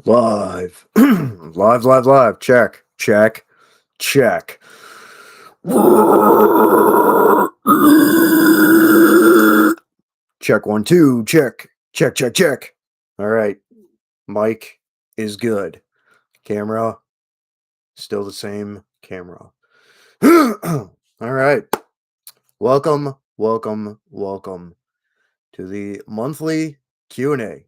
Live. Live. Check. Check. Check. Check one, two. Check. Check. All right. Mic is good. Camera, still the same camera. All right. Welcome to the monthly Q&A.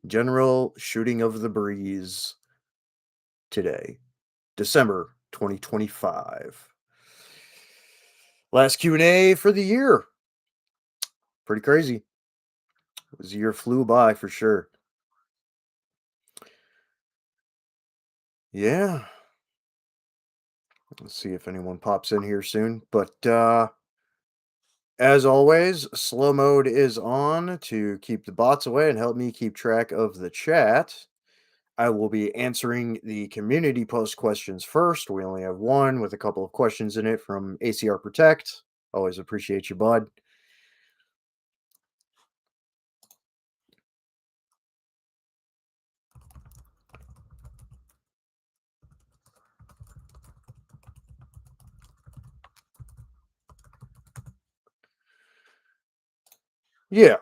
General shooting of the breeze today. December 2025. Last Q&A for the year. Pretty crazy. This year flew by for sure. Yeah. Let's see if anyone pops in here soon. But as always, slow mode is on to keep the bots away and help me keep track of the chat. I will be answering the community post questions first. We only have one with a couple of questions in it from ACR Protect. Always appreciate you, bud. Yeah.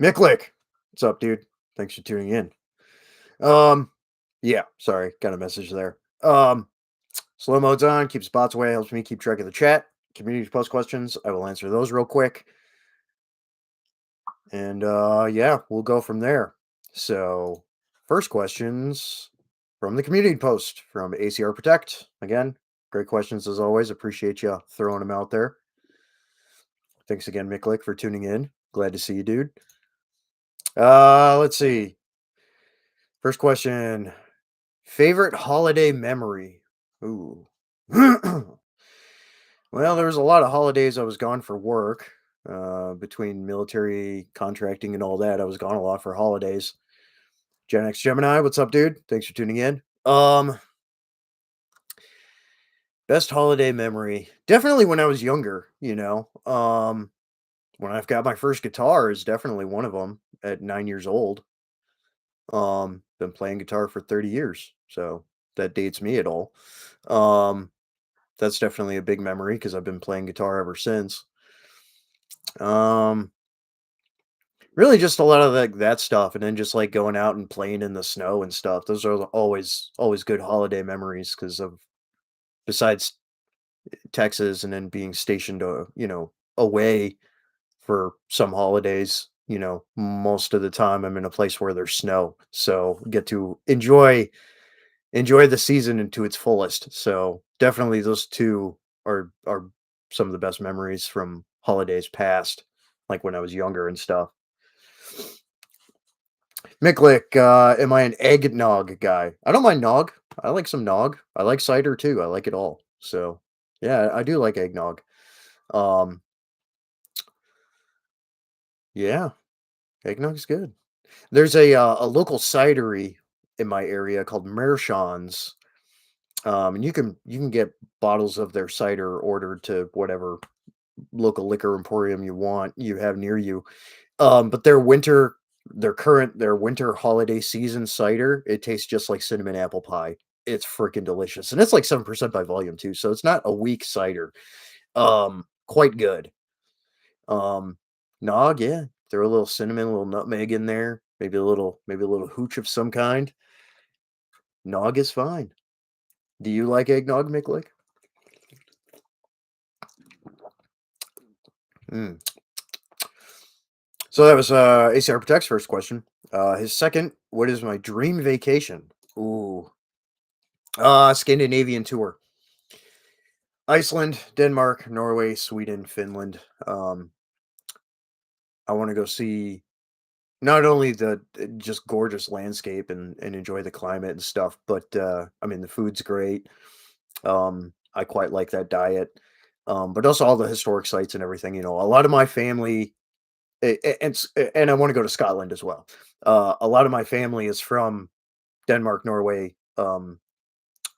Micklick. What's up, dude? Thanks for tuning in. Yeah, sorry, got a message there. Slow mode's on, keeps bots away, helps me keep track of the chat. Community post questions, I will answer those real quick. And yeah, we'll go from there. So, first questions from the community post from ACR Protect. Again, great questions as always. Appreciate you throwing them out there. Thanks again, Micklick, for tuning in. Glad to see you, dude. Let's see. First question. Favorite holiday memory? Ooh. Well, there was a lot of holidays I was gone for work. Between military contracting and all that, I was gone a lot for holidays. Gen X Gemini, what's up, dude? Thanks for tuning in. Best holiday memory. Definitely when I was younger, when I've got my first guitar is definitely one of them at 9 years old. Been playing guitar for 30 years, so that dates me at all. That's definitely a big memory because I've been playing guitar ever since. Um, really just a lot of that stuff, and then just like going out and playing in the snow and stuff. Those are always good holiday memories because of besides Texas and then being stationed, away for some holidays. Most of the time I'm in a place where there's snow, so get to enjoy the season into its fullest. So definitely those two are some of the best memories from holidays past, like when I was younger and stuff. Micklick, am I an eggnog guy? I don't mind nog. I like some nog. I like cider too. I like it all. So yeah, I do like eggnog. Um, yeah, eggnog's good. There's a local cidery in my area called Mershon's. And you can get bottles of their cider ordered to whatever local liquor emporium you have near you. But their winter holiday season cider, it tastes just like cinnamon apple pie. It's freaking delicious. And it's like 7% by volume too, so it's not a weak cider. Quite good. Um, Nog, yeah. Throw a little cinnamon, a little nutmeg in there, maybe a little hooch of some kind. Nog is fine. Do you like eggnog, Micklick? Mm. So that was ACR Protect's first question. His second, what is my dream vacation? Ooh. Scandinavian tour. Iceland, Denmark, Norway, Sweden, Finland. I want to go see not only the just gorgeous landscape and enjoy the climate and stuff, but I mean the food's great. I quite like that diet. But also all the historic sites and everything. A lot of my family and I want to go to Scotland as well. A lot of my family is from Denmark, Norway, on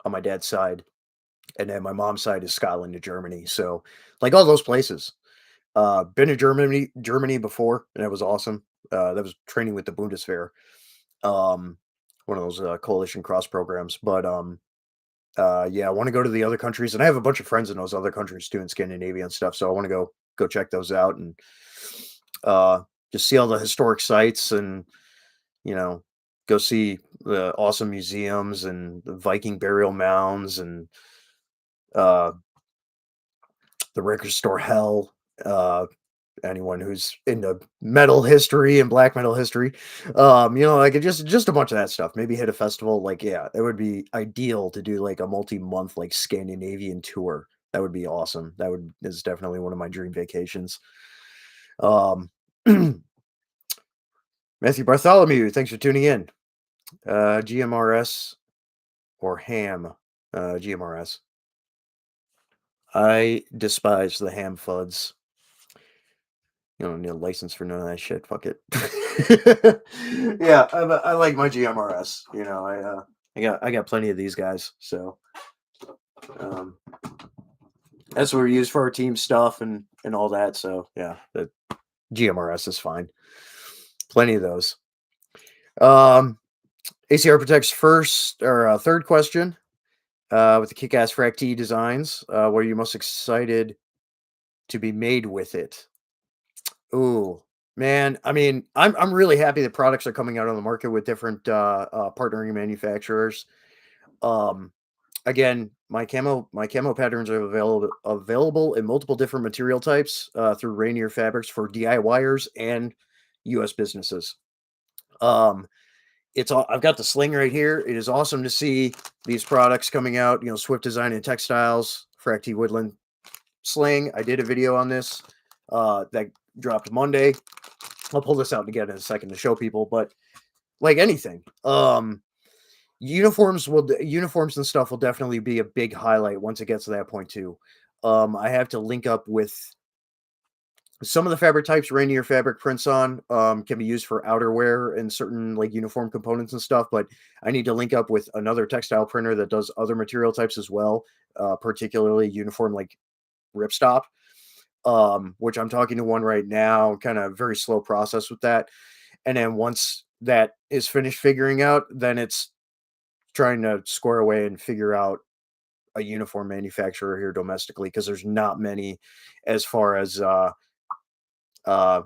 my dad's side, and then my mom's side is Scotland to Germany. So, like all those places. Been to Germany before, and that was awesome. That was training with the Bundeswehr. Um, one of those coalition cross programs. But yeah, I want to go to the other countries, and I have a bunch of friends in those other countries too, in Scandinavia and stuff. So I want to go check those out and uh, just see all the historic sites and you know go see the awesome museums and the Viking burial mounds and uh, the record store hell. Anyone who's into metal history and black metal history, like just a bunch of that stuff. Maybe hit a festival. Like, yeah, it would be ideal to do like a multi-month like Scandinavian tour. That would be awesome. That would is definitely one of my dream vacations. Um, Matthew Bartholomew, thanks for tuning in. GMRS or ham? GMRS. I despise the ham fuds. You don't need a license for none of that shit. Fuck it. Yeah, I like my GMRS. I got plenty of these guys. So um, that's what we use for our team stuff and all that. So yeah, the GMRS is fine. Plenty of those. ACR Protect's first or third question with the kick-ass FRAC-T designs. What are you most excited to be made with it? Ooh, man. I mean, I'm really happy that products are coming out on the market with different partnering manufacturers. Um, Again, my camo patterns are available in multiple different material types through Rainier Fabrics for DIYers and U.S. businesses. Um, it's all I've got the sling right here. It is awesome to see these products coming out. Swift Design and Textiles, FRAC-T Woodland sling. I did a video on this that dropped Monday. I'll pull this out again in a second to show people, but like anything, uniforms and stuff will definitely be a big highlight once it gets to that point too. I have to link up with some of the fabric types Rainier fabric prints on can be used for outerwear and certain like uniform components and stuff, but I need to link up with another textile printer that does other material types as well, particularly uniform like ripstop, which I'm talking to one right now, kind of very slow process with that. And then once that is finished figuring out, then it's trying to square away and figure out a uniform manufacturer here domestically because there's not many as far as uh a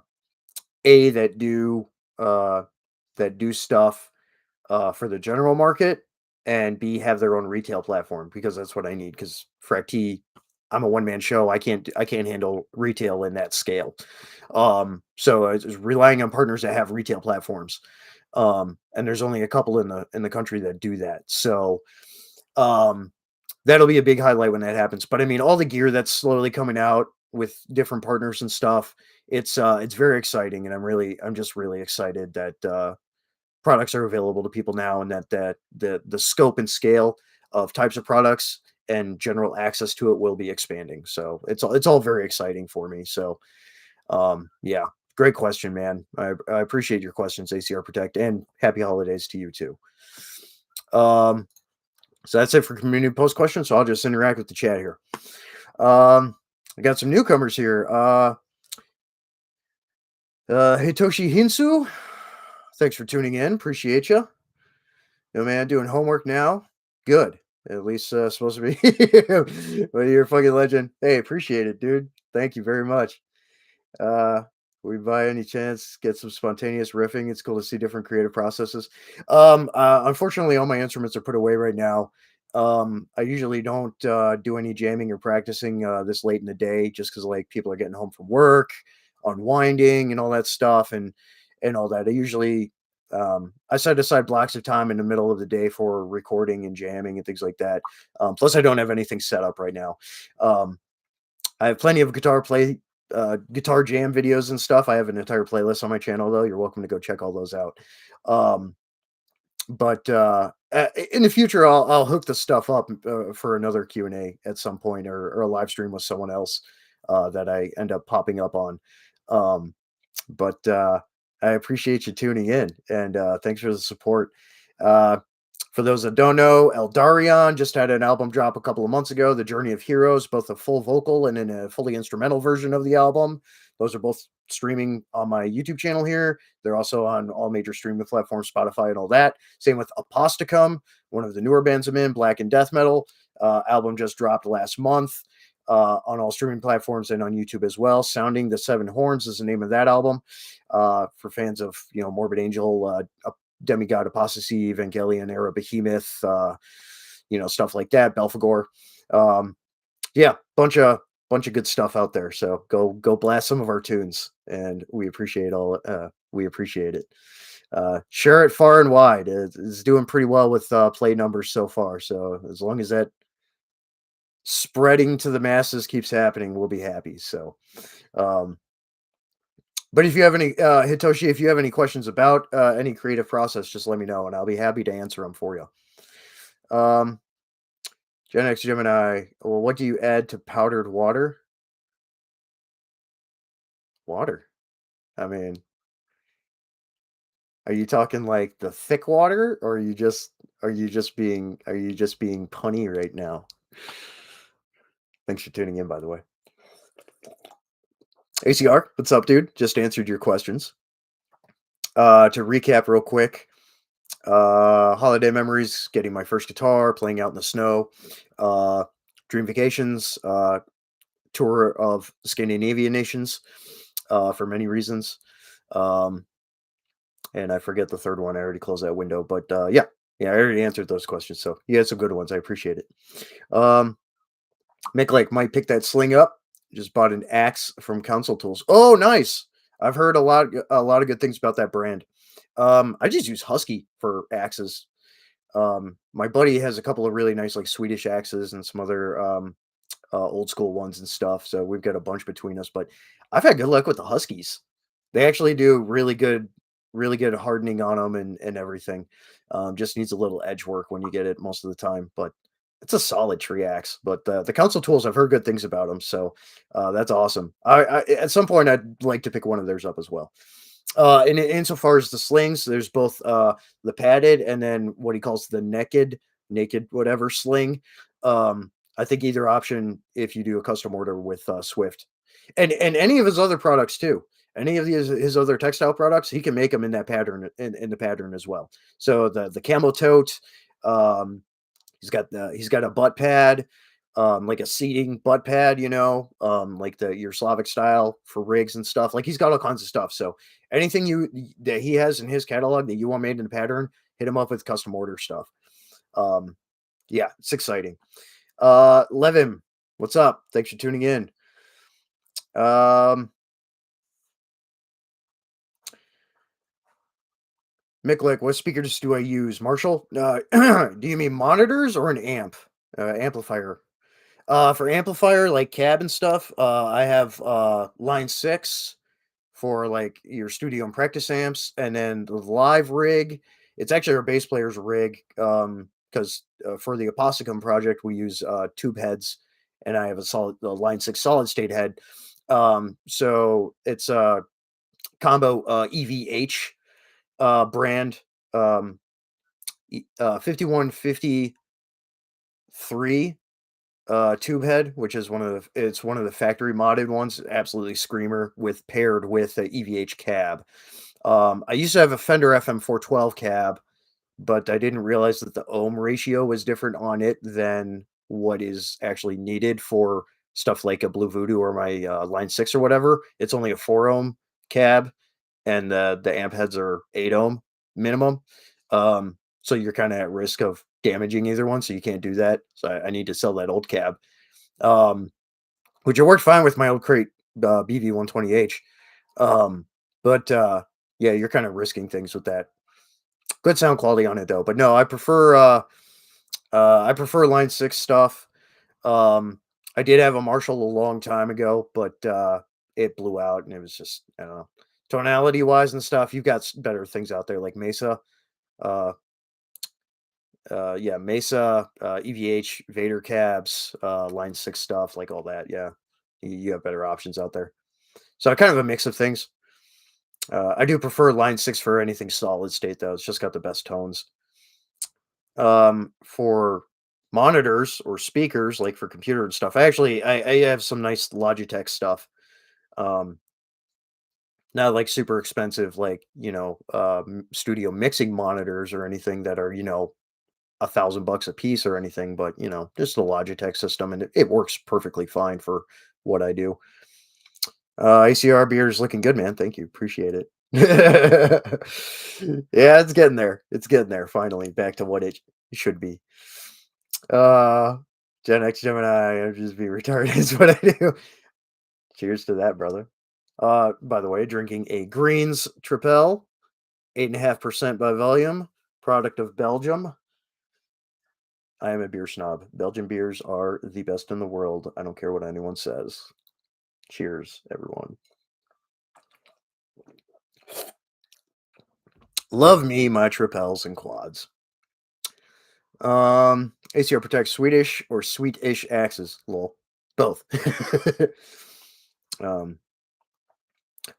uh that do stuff for the general market, and B have their own retail platform because that's what I need. Because FRAC-T, I'm a one man show. I can't handle retail in that scale. So it's relying on partners that have retail platforms. And there's only a couple in the country that do that. So um, that'll be a big highlight when that happens. But I mean, all the gear that's slowly coming out with different partners and stuff. It's very exciting, and I'm just really excited that products are available to people now, and that the scope and scale of types of products and general access to it will be expanding. So it's all very exciting for me. So yeah, great question, man. I appreciate your questions, ACR Protect, and happy holidays to you too. Um, so that's it for community post questions. So I'll just interact with the chat here. I got some newcomers here. Hitoshi Hinsu, thanks for tuning in. Appreciate you. Yo, man, doing homework now. Good. At least supposed to be. Well, you're a fucking legend. Hey, appreciate it, dude. Thank you very much. Uh, we by any chance get some spontaneous riffing? It's cool to see different creative processes. Unfortunately, all my instruments are put away right now. I usually don't do any jamming or practicing this late in the day, just because like people are getting home from work, unwinding, and all that stuff, and all that. I set aside blocks of time in the middle of the day for recording and jamming and things like that. Plus, I don't have anything set up right now. Um, I have plenty of guitar jam videos and stuff. I have an entire playlist on my channel, though. You're welcome to go check all those out. Um, but in the future, I'll hook the stuff up for another Q&A at some point, or a live stream with someone else that I end up popping up on. Um, but I appreciate you tuning in, and thanks for the support. Uh, For those that don't know, Eldarion just had an album drop a couple of months ago, The Journey of Heroes, both a full vocal and in a fully instrumental version of the album. Those are both streaming on my YouTube channel here. They're also on all major streaming platforms, Spotify, and all that. Same with Aposticum, one of the newer bands I'm in, black and death metal. Album just dropped last month on all streaming platforms and on YouTube as well. Sounding the Seven Horns is the name of that album. For fans of Morbid Angel, Demigod Apostasy, Evangelion era Behemoth, stuff like that, Belphegor. Yeah, bunch of good stuff out there. So go blast some of our tunes, and we appreciate we appreciate it. Share it far and wide. It's doing pretty well with play numbers so far. So as long as that spreading to the masses keeps happening, we'll be happy. So um but if you have any Hitoshi, if you have any questions about any creative process, just let me know and I'll be happy to answer them for you. um Gen X Gemini, well, what do you add to powdered water? Water. I mean, are you talking like the thick water, or are you just being punny right now? Thanks for tuning in, by the way. ACR, what's up, dude? Just answered your questions. To recap real quick, holiday memories, getting my first guitar, playing out in the snow, dream vacations, tour of Scandinavian nations, for many reasons. Um, and I forget the third one. I already closed that window, but yeah, I already answered those questions. So you had some good ones. I appreciate it. Um, Mick like might pick that sling up. Just bought an axe from Council Tools. Oh, nice. I've heard a lot of good things about that brand. I just use Husky for axes. My buddy has a couple of really nice like Swedish axes and some other old school ones and stuff. So we've got a bunch between us, but I've had good luck with the Huskies. They actually do really good hardening on them and everything. Just needs a little edge work when you get it most of the time, but it's a solid tree axe. But the Council Tools, I've heard good things about them, so that's awesome. I at some point I'd like to pick one of theirs up as well. And insofar as the slings, there's both the padded and then what he calls the naked whatever sling. I think either option, if you do a custom order with Swift, and any of his other products too, any of his other textile products, he can make them in that pattern in the pattern as well. So the camo tote, um, he's got a butt pad, like a seating butt pad, like the your Slavic style for rigs and stuff. Like he's got all kinds of stuff. So anything that he has in his catalog that you want made in the pattern, hit him up with custom order stuff. Um, yeah, it's exciting. Levin, what's up? Thanks for tuning in. Mick, what speakers do I use? Marshall? Do you mean monitors or an amplifier? For amplifier, like cab and stuff, I have line 6 for like your studio and practice amps, and then the live rig. It's actually our bass player's rig, because for the Aposticum project we use tube heads, and I have a line 6 solid state head. So it's a combo EVH brand, 5153 tube head, which is one of the factory modded ones. Absolutely screamer, with paired with a EVH cab. I used to have a Fender FM 412 cab, but I didn't realize that the ohm ratio was different on it than what is actually needed for stuff like a Blue Voodoo or my line 6 or whatever. It's only a 4 ohm cab, and the amp heads are 8 ohm minimum. So you're kind of at risk of damaging either one, so you can't do that. So I need to sell that old cab, um, which it worked fine with my old crate BV120H. Um, but yeah, you're kind of risking things with that. Good sound quality on it though. But no, I prefer line 6 stuff. Um, I did have a Marshall a long time ago, but it blew out and it was just, I don't know. Tonality wise and stuff, you've got better things out there like Mesa. Uh, yeah, Mesa, EVH, Vader cabs, line 6 stuff, like all that. Yeah, you have better options out there. So kind of a mix of things. I do prefer line 6 for anything solid state though. It's just got the best tones. For monitors or speakers, like for computer and stuff, I have some nice Logitech stuff. Um, Not like super expensive, like, studio mixing monitors or anything that are, 1,000 bucks a piece or anything, but just a Logitech system, and it works perfectly fine for what I do. ACR beer is looking good, man. Thank you. Appreciate it. Yeah, it's getting there. It's getting there. Finally, back to what it should be. Uh, Gen X Gemini, I'm just be retarded is what I do. Cheers to that, brother. By the way, drinking a Greens Tripel, 8.5% by volume, product of Belgium. I am a beer snob. Belgian beers are the best in the world. I don't care what anyone says. Cheers, everyone. Love me my Tripels and quads. ACR protects Swedish or Swedish axes. Lol. Both. um,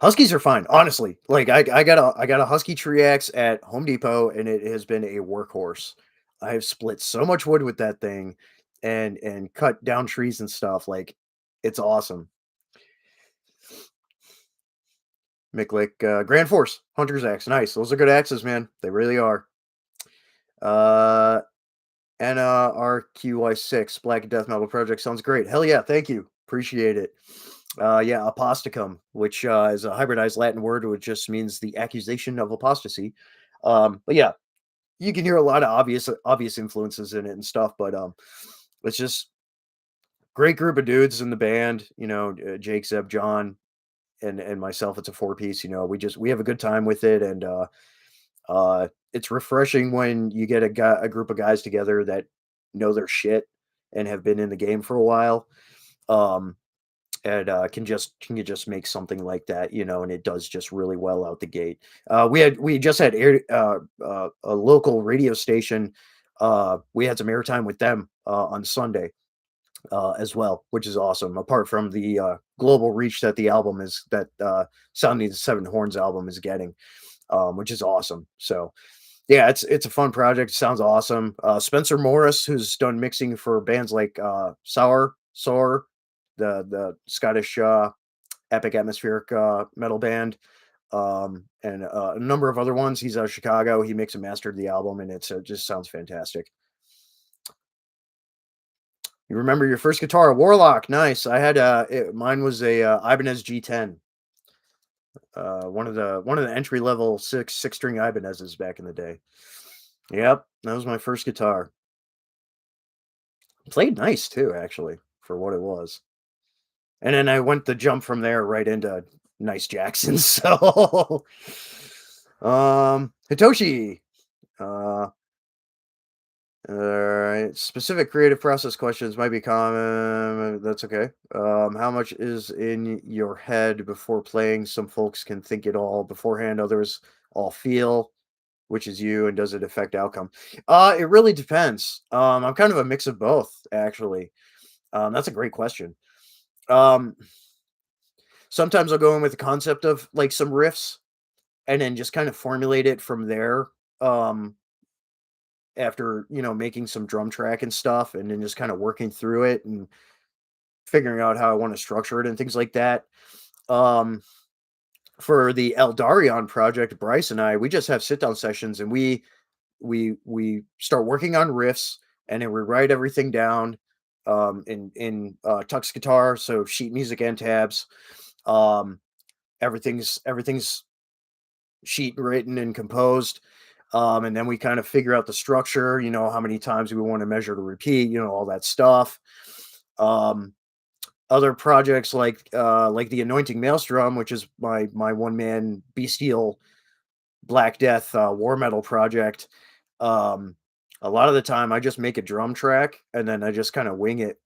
Huskies are fine, honestly. Like I got a Husky tree axe at Home Depot, and it has been a workhorse. I have split so much wood with that thing, and cut down trees and stuff. Like, it's awesome. Micklick, Grand Force Hunter's axe, nice. Those are good axes, man. They really are. Uh, NRQY6 Black Death Metal Project sounds great. Hell yeah, thank you. Appreciate it. Yeah, aposticum, which is a hybridized Latin word, which just means the accusation of apostasy. But yeah, you can hear a lot of obvious influences in it and stuff. But it's just great group of dudes in the band. Jake, Zeb, John, and myself. It's a four piece. We have a good time with it, and it's refreshing when you get a group of guys together that know their shit and have been in the game for a while. Um, and can just make something like that, and it does just really well out the gate. We just had a local radio station. We had some airtime with them on Sunday as well, which is awesome. Apart from the global reach that the album is that Sounding the Seven Horns album is getting, which is awesome. So yeah, it's a fun project. It sounds awesome. Spencer Morris, who's done mixing for bands like Sour, the Scottish epic atmospheric metal band, and a number of other ones. He's out of Chicago. He mixed and mastered the album, and it just sounds fantastic. You remember your first guitar, a Warlock? Nice. Mine was a Ibanez G10. One of the entry level six string Ibanez's back in the day. Yep, that was my first guitar. Played nice too, actually, for what it was. And then I went the jump from there right into nice Jackson. So, Hitoshi. Uh, all right. Specific creative process questions might be common. That's okay. How much is in your head before playing? Some folks can think it all beforehand. Others all feel. Which is you, and does it affect outcome? It really depends. I'm kind of a mix of both, actually. That's a great question. Um, Sometimes I'll go in with the concept of like some riffs and then just kind of formulate it from there. Um, After making some drum track and stuff, and then just kind of working through it and figuring out how I want to structure it and things like that. Um, for the Eldarion project, Bryce and I, we just have sit down sessions, and we start working on riffs, and then we write everything down in Tux guitar, so sheet music and tabs. Um, everything's sheet written and composed. And then we kind of figure out the structure, how many times we want to measure to repeat, all that stuff. Um, Other projects like the Anointing Maelstrom, which is my one man bestial Black Death war metal project. Um, a lot of the time, I just make a drum track and then I just kind of wing it.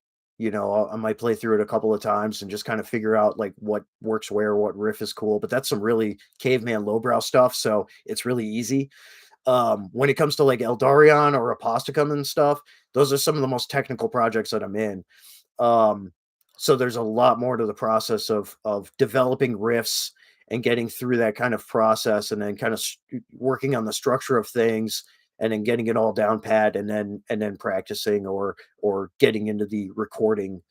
I might play through it a couple of times and just kind of figure out like what works where, what riff is cool. But that's some really caveman lowbrow stuff, so it's really easy. When it comes to like Eldarion or Aposticum and stuff, those are some of the most technical projects that I'm in. Um, so there's a lot more to the process of developing riffs and getting through that kind of process, and then kind of working on the structure of things, and then getting it all down pat, and then practicing or getting into the recording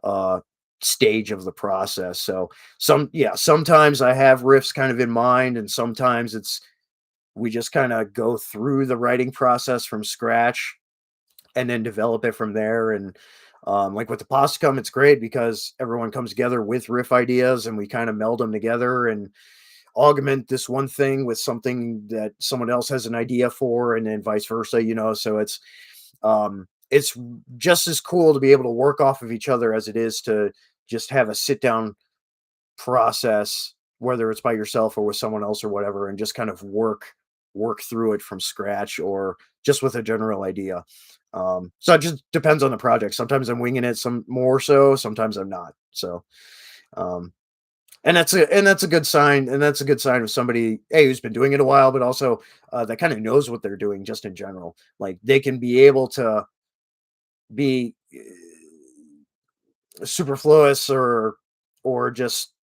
uh stage of the process. So sometimes I have riffs kind of in mind, and sometimes it's we just kind of go through the writing process from scratch and then develop it from there. And like with the Posticum, it's great because everyone comes together with riff ideas and we kind of meld them together and augment this one thing with something that someone else has an idea for, and then vice versa, so it's just as cool to be able to work off of each other as it is to just have a sit down process, whether it's by yourself or with someone else or whatever, and just kind of work through it from scratch or just with a general idea. So it just depends on the project. Sometimes I'm winging it, some more so, sometimes I'm not. So um, and that's a good sign, and that's a good sign of somebody who's been doing it a while, but also that kind of knows what they're doing just in general. Like they can be able to be superfluous or just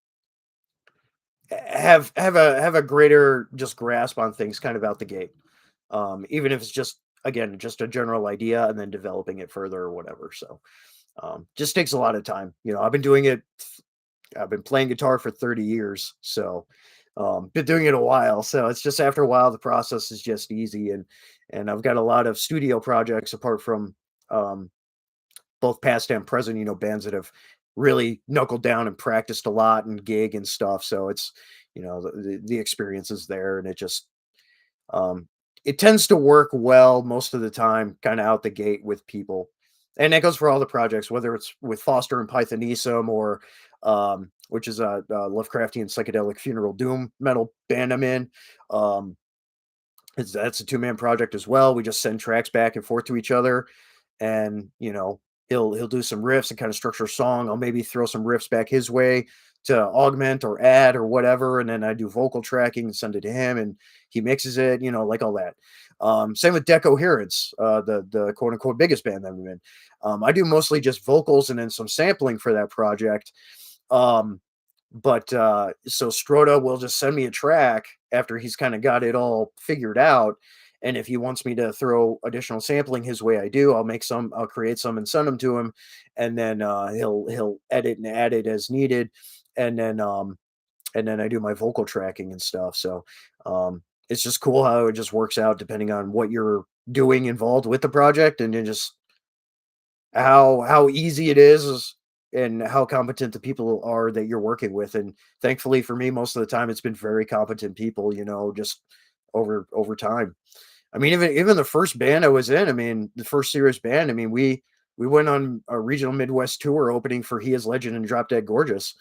have a greater just grasp on things kind of out the gate. Even if it's just again just a general idea and then developing it further or whatever. So just takes a lot of time. I've been playing guitar for 30 years, so been doing it a while. So it's just after a while the process is just easy, and I've got a lot of studio projects apart from um both past and present, bands that have really knuckled down and practiced a lot and gig and stuff. So it's, the experience is there, and um, it tends to work well most of the time, kind of out the gate with people. And that goes for all the projects, whether it's with Foster and Pythonism or, which is a Lovecraftian psychedelic funeral doom metal band I'm in. Um, that's a two-man project as well. We just send tracks back and forth to each other, and he'll do some riffs and kind of structure a song. I'll maybe throw some riffs back his way to augment or add or whatever, and then I do vocal tracking and send it to him, and he mixes it, like all that. Same with Decoherence, the quote unquote biggest band that I'm in. I do mostly just vocals and then some sampling for that project. Um, but so Strota will just send me a track after he's kind of got it all figured out. And if he wants me to throw additional sampling his way, I do. I'll create some and send them to him, and then he'll edit and add it as needed, and then I do my vocal tracking and stuff. So it's just cool how it just works out depending on what you're doing involved with the project, and then just how easy it is and how competent the people are that you're working with. And thankfully for me, most of the time it's been very competent people, just over time. I mean, even the first band I was in, I mean, the first serious band, I mean, we went on a regional Midwest tour opening for He Is Legend and Drop Dead Gorgeous.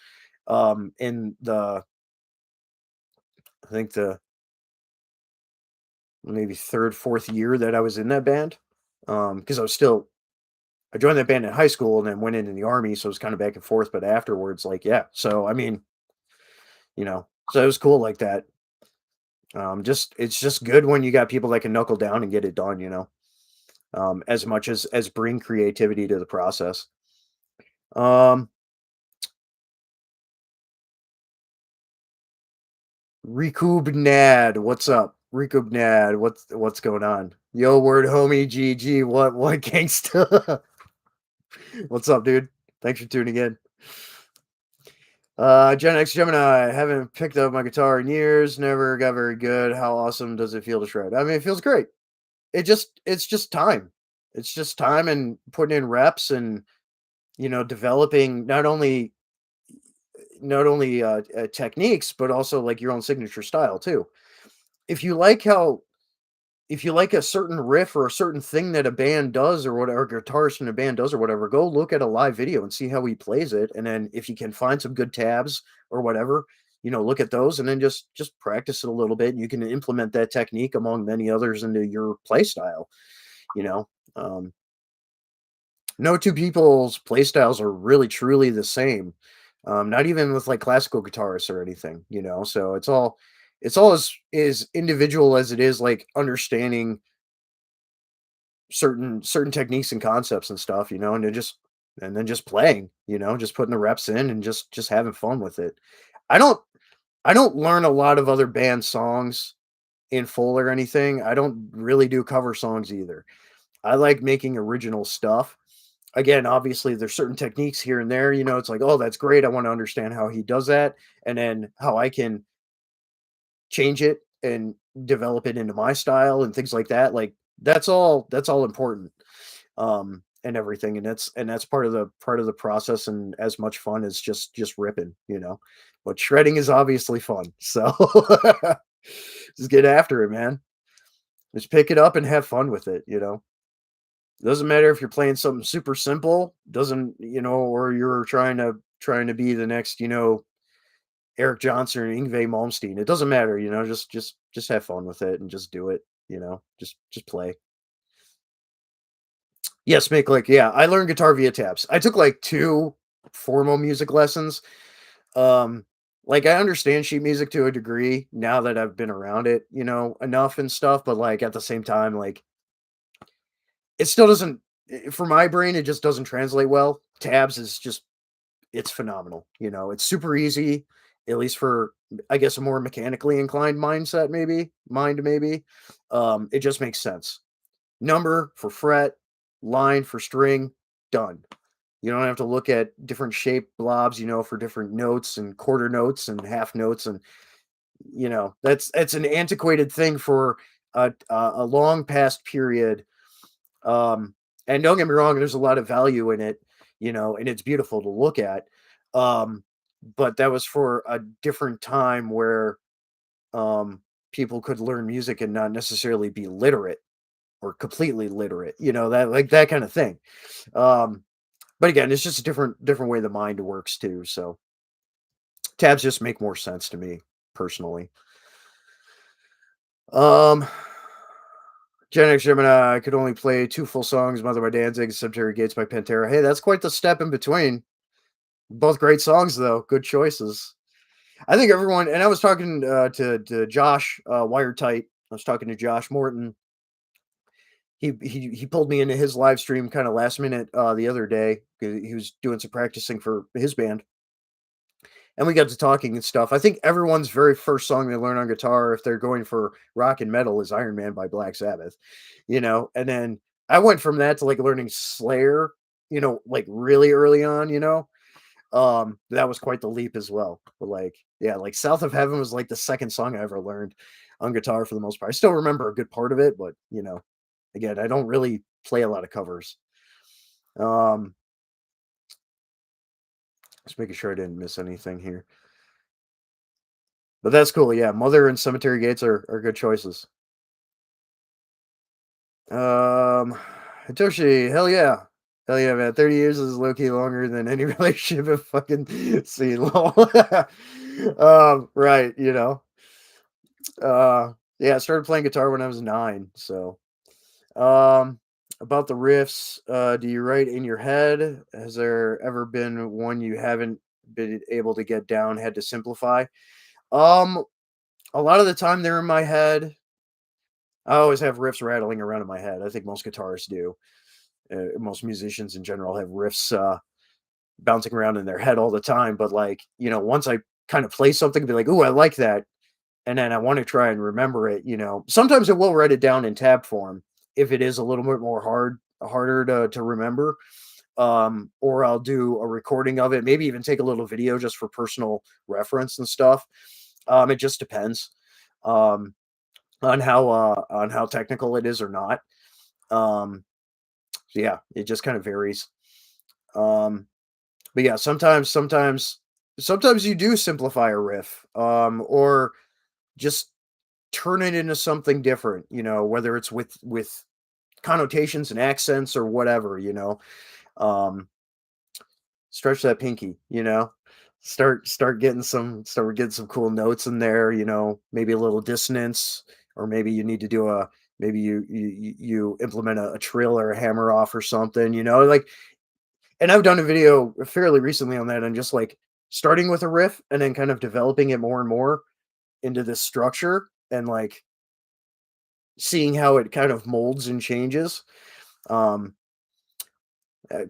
In the I think the maybe third, fourth year that I was in that band. Because I joined that band in high school and then went into the army, so it was kind of back and forth. But afterwards, like, yeah. So I mean, so it was cool like that. Just it's just good when you got people that can knuckle down and get it done. As much as bring creativity to the process. Um, Recubnad, what's up? Recubnad, what's going on? Yo, word homie, GG, what gangsta? What's up, dude? Thanks for tuning in. Gen X Gemini, haven't picked up my guitar in years, never got very good. How awesome does it feel to shred? I mean, it feels great. It's just time. It's just time and putting in reps and developing not only techniques but also like your own signature style too. If you like how if you like a certain riff or a certain thing that a band does or whatever, or guitarist in a band does or whatever, go look at a live video and see how he plays it. And then if you can find some good tabs or whatever, look at those and then just practice it a little bit. And you can implement that technique among many others into your play style. You know, um, no two people's play styles are really truly the same. Not even with like classical guitarists or anything. So it's all as individual as it is like understanding certain techniques and concepts and stuff, and then just playing, just putting the reps in and just having fun with it. I don't I don't learn a lot of other band songs in full or anything. I don't really do cover songs either. I like making original stuff. Again, obviously, there's certain techniques here and there. It's like, oh, that's great. I want to understand how he does that, and then how I can change it and develop it into my style and things like that. Like that's all important. And everything, and that's part of the process, and as much fun as just ripping. But shredding is obviously fun, so just get after it, man. Just pick it up and have fun with it. Doesn't matter if you're playing something super simple, doesn't, or you're trying to be the next, Eric Johnson or Yngwie Malmsteen. It doesn't matter. Just have fun with it and just do it. Just play. Yes, make like yeah, I learned guitar via tabs. I took like 2 formal music lessons. Um, like I understand sheet music to a degree now that I've been around it, enough and stuff, but like at the same time, like it still doesn't for my brain, it just doesn't translate well. Tabs is just it's phenomenal. It's super easy, at least for I guess a more mechanically inclined mind maybe. It just makes sense. Number for fret, line for string, done. You don't have to look at different shape blobs, for different notes and quarter notes and half notes, and that's an antiquated thing for a long past period. Um, and don't get me wrong, there's a lot of value in it, and it's beautiful to look at. Um, but that was for a different time where um, people could learn music and not necessarily be literate or completely literate, that like that kind of thing. Um, but again, it's just a different way the mind works too. So tabs just make more sense to me personally. Um, Gen X Gemini, I could only play 2 full songs, Mother by Danzig, Cemetery Gates by Pantera. Hey, that's quite the step in between. Both great songs though, good choices. I think everyone, and I was talking to Josh Wired Tight. I was talking to Josh Morton. He pulled me into his live stream kind of last minute the other day. 'Cause he was doing some practicing for his band, and we got to talking and stuff. I think everyone's very first song they learn on guitar, if they're going for rock and metal, is Iron Man by Black Sabbath. And then I went from that to like learning Slayer, like really early on. That was quite the leap as well. But like, yeah, like South of Heaven was like the second song I ever learned on guitar for the most part. I still remember a good part of it, but again, I don't really play a lot of covers. Um, just making sure I didn't miss anything here. But that's cool. Yeah, Mother and Cemetery Gates are good choices. Um, Hitoshi, hell yeah. Hell yeah, man. 30 years is low key longer than any relationship in fucking see lol. Right. Yeah, I started playing guitar when I was 9, so um about the riffs, do you write in your head? Has there ever been one you haven't been able to get down, had to simplify? Um, a lot of the time they're in my head. I always have riffs rattling around in my head. I think most guitarists do. Most musicians in general have riffs bouncing around in their head all the time. But like, once I kind of play something, be like, "Ooh, I like that," and then I want to try and remember it. Sometimes I will write it down in tab form if it is a little bit more harder to remember. Or I'll do a recording of it, maybe even take a little video just for personal reference and stuff. It just depends. Um, on how technical it is or not. Um, so yeah, it just kind of varies. Um, but yeah, sometimes you do simplify a riff, or just turn it into something different, whether it's with connotations and accents or whatever. Um, stretch that pinky. Start getting some cool notes in there, maybe a little dissonance, or maybe you need to do a maybe you implement a trill or a hammer off or something, like. And I've done a video fairly recently on that, and just like starting with a riff and then kind of developing it more and more into this structure, and like seeing how it kind of molds and changes. Um,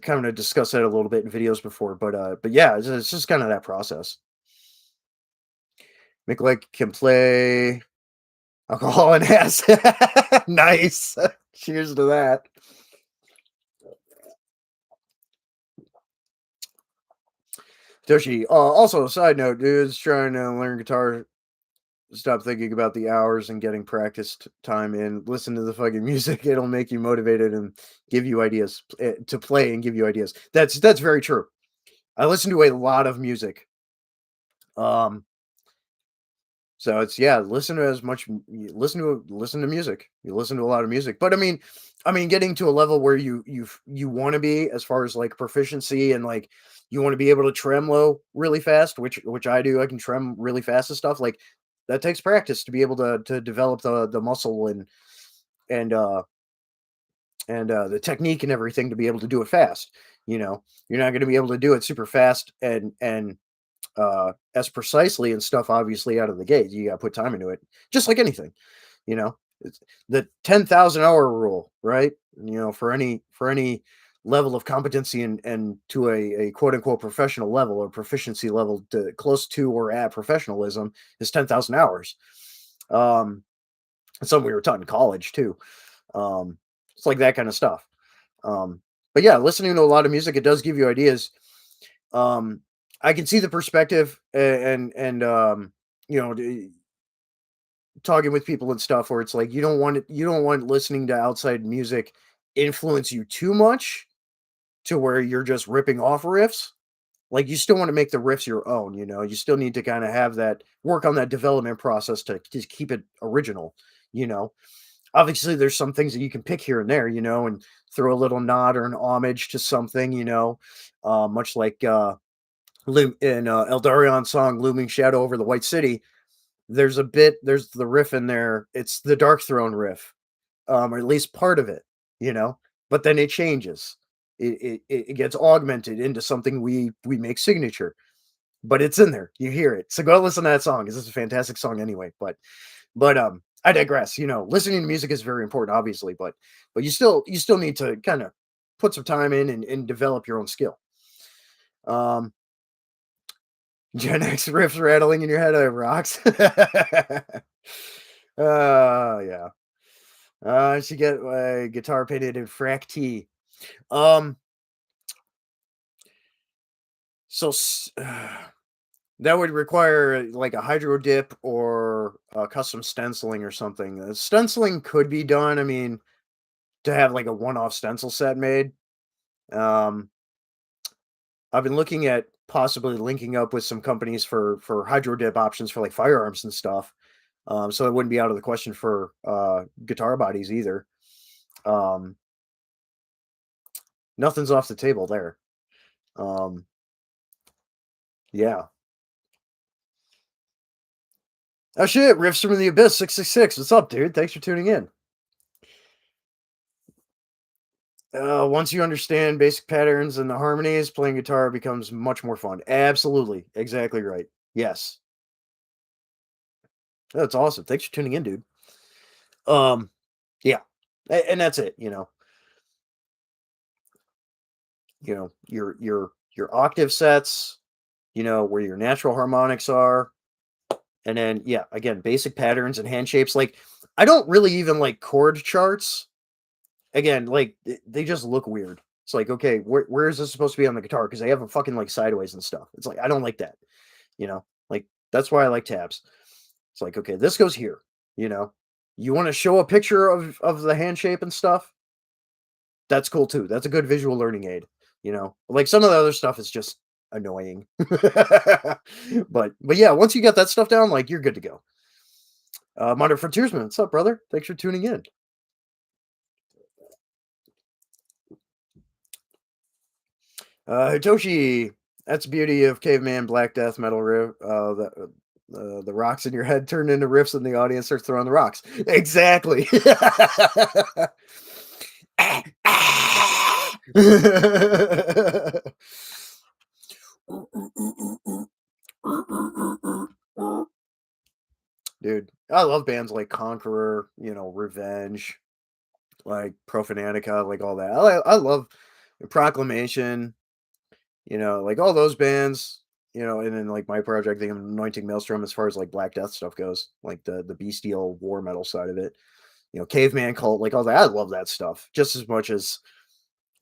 kind of discussed that a little bit in videos before, but yeah, it's just kind of that process. Make like can play. Alcohol and ass. Nice. Cheers to that. Toshi, also, a side note, dudes trying to learn guitar, stop thinking about the hours and getting practice time in. Listen to the fucking music. It'll make you motivated and give you ideas to play and give you ideas. That's very true. I listen to a lot of music. Um, So it's yeah, listen to as much listen to music. You listen to a lot of music. But I mean getting to a level where you want to be as far as like proficiency and like you want to be able to tremolo really fast, which I do. I can trem really fast and stuff. Like that takes practice to be able to develop the muscle and uh and the technique and everything to be able to do it fast. You're not going to be able to do it super fast and as precisely and stuff obviously out of the gate. You got to put time into it, just like anything. You know, it's the 10,000 hour rule, right? For any level of competency and to a quote unquote professional level or proficiency level to close to or at professionalism is 10,000 hours. Um, it's something we were taught in college too. It's like that kind of stuff. But yeah, listening to a lot of music, it does give you ideas. um I can see the perspective and you know d- talking with people and stuff where it's like you don't want listening to outside music influence you too much to where you're just ripping off riffs. Like you still want to make the riffs your own, you still need to kind of have that work on that development process to just keep it original, you know. Obviously there's some things that you can pick here and there, and throw a little nod or an homage to something, much like in Eldarion's song "Looming Shadow Over the White City." There's the riff in there. It's the Dark Throne riff, or at least part of it, you know. But then it changes. It gets augmented into something we make signature. But it's in there. You hear it. So go listen to that song. This is a fantastic song anyway. But I digress. Listening to music is very important, obviously, but you still need to kind of put some time in and develop your own skill. Um, Gen X riffs rattling in your head over rocks. Yeah. I should get my guitar painted in FRAC-T. Um, so that would require like a hydro dip or a custom stenciling or something. Stenciling could be done. I mean, to have like a one-off stencil set made. Um, I've been looking at possibly linking up with some companies for hydro dip options for like firearms and stuff. So it wouldn't be out of the question for guitar bodies either. Um, Nothing's off the table there. Um, yeah. Oh shit, Riffs from the Abyss 666. What's up, dude? Thanks for tuning in. Once you understand basic patterns and the harmonies, playing guitar becomes much more fun. Absolutely. Exactly right. Yes. That's awesome. Thanks for tuning in, dude. Um, yeah. And that's it, your octave sets, where your natural harmonics are. And then yeah, again, basic patterns and hand shapes. Like I don't really even like chord charts. Again, like they just look weird. It's like, okay, where is this supposed to be on the guitar? Because they have them fucking like sideways and stuff. It's like I don't like that. Like that's why I like tabs. It's like, okay, this goes here. You know, you want to show a picture of the hand shape and stuff. That's cool too. That's a good visual learning aid. Like some of the other stuff is just annoying. But yeah, once you get that stuff down, like you're good to go. Modern Frontiersman, what's up, brother? Thanks for tuning in. Hitoshi, that's the beauty of caveman black death metal riff. The rocks in your head turn into riffs, and the audience starts throwing the rocks. Exactly. Dude, I love bands like Conqueror, Revenge, like Profanatica, like all that. I love Proclamation, like all those bands. and then like my project, the Anointing Maelstrom, as far as like Black Death stuff goes, like the bestial war metal side of it, caveman cult, like all that. I love that stuff just as much as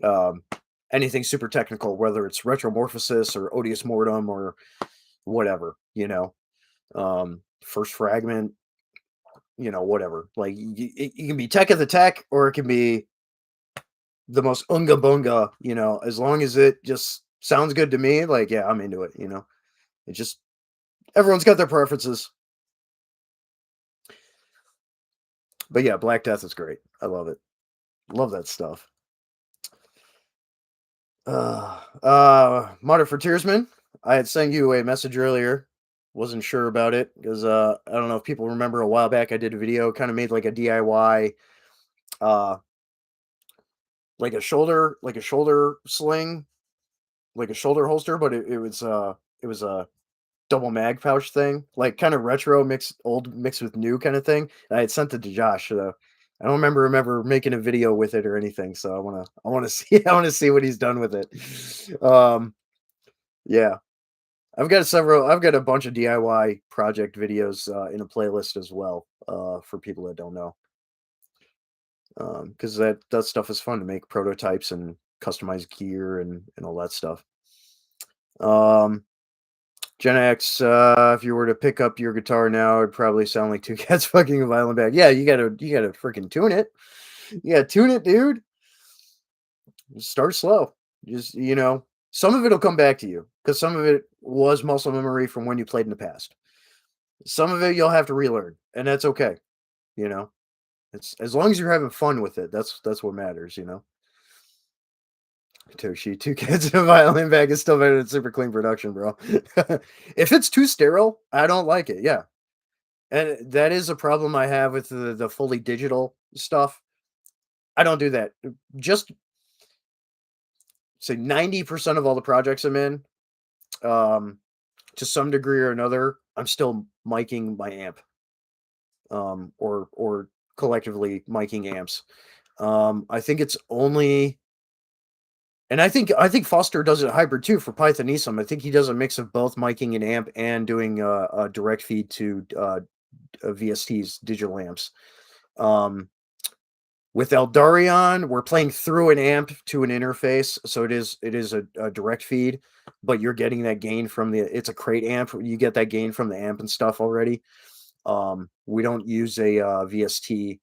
um, anything super technical, whether it's retromorphosis or odious mortem or whatever, first fragment, whatever. Like it can be tech of the tech, or it can be the most unga bunga, as long as it just sounds good to me. Like, yeah, I'm into it. It just everyone's got their preferences, but yeah, Black Death is great. I love it. Love that stuff. Modern Frontiersman. I had sent you a message earlier. Wasn't sure about it because I don't know if people remember a while back I did a video, kind of made like a DIY, uh, like a shoulder sling, like a shoulder holster, but it was a double mag pouch thing, like kind of retro mixed with new kind of thing. And I had sent it to Josh. So I don't remember making a video with it or anything. So I wanna see I want to see what he's done with it. Yeah. I've got a bunch of DIY project videos in a playlist as well, for people that don't know. Because that stuff is fun to make prototypes and customize gear and all that stuff. Um Gen X, if you were to pick up your guitar now, it'd probably sound like two cats fucking a violin bag. Yeah, you gotta freaking tune it. You gotta tune it, dude. Just start slow. Just some of it'll come back to you because some of it was muscle memory from when you played in the past. Some of it you'll have to relearn, and that's okay. You know, it's as long as you're having fun with it. That's what matters. Toshi, two kids in a violin bag is still better than super clean production, bro. If it's too sterile, I don't like it. Yeah. And that is a problem I have with the fully digital stuff. I don't do that. Just say 90% of all the projects I'm in, um, to some degree or another, I'm still miking my amp, or collectively miking amps. I think it's only, and I think Foster does it hybrid too for Pythonism. I think he does a mix of both miking an amp and doing a direct feed to VSTs, digital amps. Um, With Eldarion, we're playing through an amp to an interface, so it is a direct feed, but you're getting that gain from it's a crate amp. You get that gain from the amp and stuff already. We don't use a VST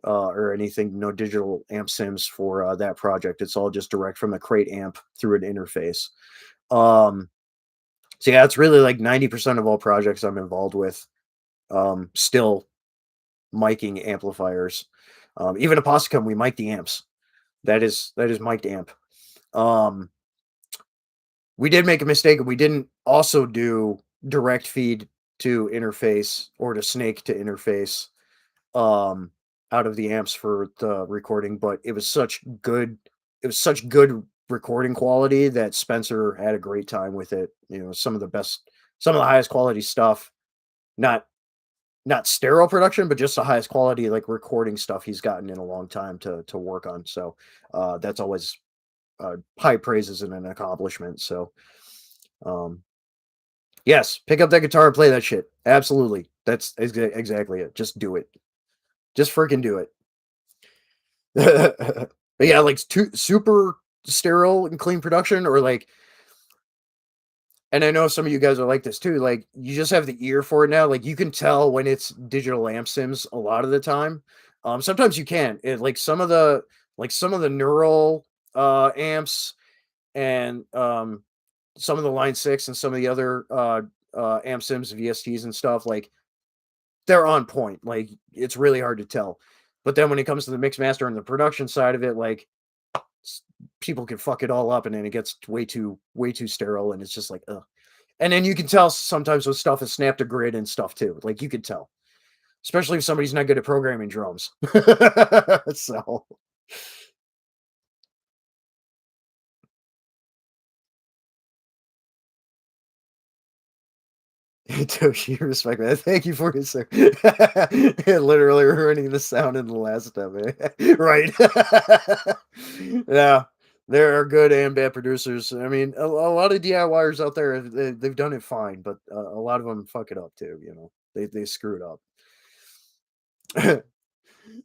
or anything, no digital amp sims for that project. It's all just direct from a crate amp through an interface. Um, so yeah, it's really like 90% of all projects I'm involved with. Still miking amplifiers. Even Aposticum, we mic the amps. That is mic'd amp. Um, we did make a mistake, and we didn't also do direct feed to interface or to snake to interface um, out of the amps for the recording, but it was such good recording quality that Spencer had a great time with it. Some of the highest quality stuff. Not not sterile production, but just the highest quality like recording stuff he's gotten in a long time to work on. So that's always high praises and an accomplishment. So um, yes, pick up that guitar and play that shit. Absolutely, that's exactly it. Just do it. Just freaking do it. But yeah, like super sterile and clean production, or like, and I know some of you guys are like this too. Like, you just have the ear for it now. Like, you can tell when it's digital amp sims a lot of the time. Sometimes you can. Some of the neural amps and some of the Line 6 and some of the other amp sims, VSTs and stuff, like they're on point. Like, it's really hard to tell. But then when it comes to the mix master and the production side of it, like people can fuck it all up, and then it gets way too sterile, and it's just like, ugh. And then you can tell sometimes with stuff is snapped to grid and stuff too. Like, you could tell, especially if somebody's not good at programming drums. So Toshi, respect that. Thank you for your sir. Literally ruining the sound in the last step, eh? Right. Yeah. There are good and bad producers. I mean, a lot of DIYers out there, they've done it fine, but a lot of them fuck it up too. They screw it up.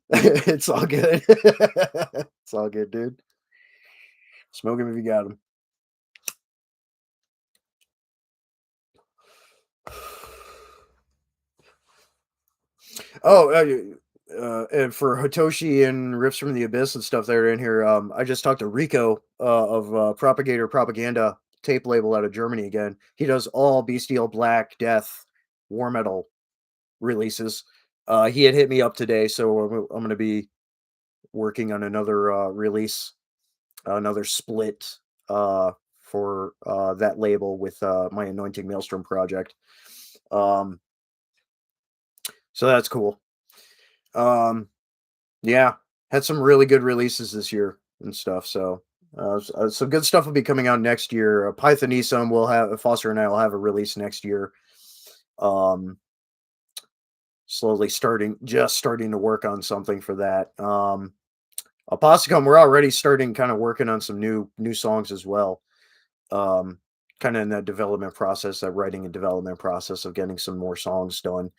It's all good. It's all good, dude. Smoke 'em if you got 'em. Oh, and for Hitoshi and Riffs from the Abyss and stuff that are in here, I just talked to Rico of Propagator Propaganda tape label out of Germany again. He does all Bestial, Black, Death, War Metal releases. He had hit me up today, so I'm going to be working on another release, another split for that label with my Anointing Maelstrom project. Um, so that's cool. Um, Yeah, had some really good releases this year and stuff. So some good stuff will be coming out next year. Pythonism will have Foster and I will have a release next year. Um, slowly just starting to work on something for that. Aposticum, we're already starting kind of working on some new songs as well. Um, kind of in that development process, that writing and development process of getting some more songs done.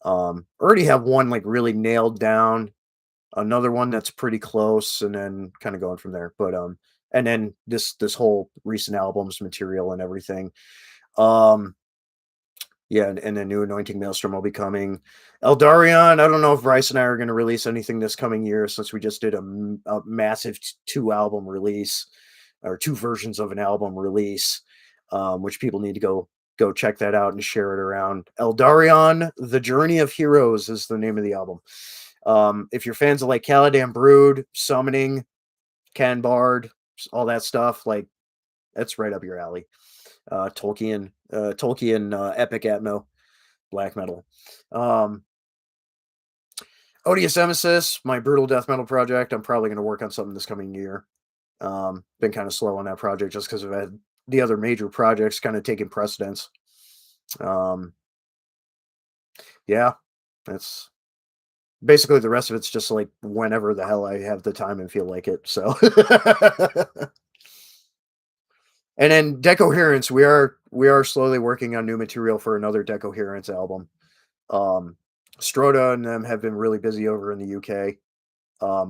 Already have one like really nailed down, another one that's pretty close, and then kind of going from there. But and then this whole recent albums material and everything. Um, yeah, and then new Anointing Maelstrom will be coming. Eldarion, I don't know if Bryce and I are going to release anything this coming year since we just did a massive two album release or two versions of an album release, which people need to go check that out and share it around. Eldarion, The Journey of Heroes is the name of the album. If you're fans of like Caladan Brood, Summoning, Can Bard, all that stuff, like that's right up your alley. Tolkien, epic atmo, black metal. Um, Odious Emesis, my brutal death metal project. I'm probably going to work on something this coming year. Been kind of slow on that project just because I've had the other major projects kind of taking precedence. Um, yeah, that's basically the rest of it's just like whenever the hell I have the time and feel like it. So, and then Decoherence, we are slowly working on new material for another Decoherence album. Um, Stroda and them have been really busy over in the UK.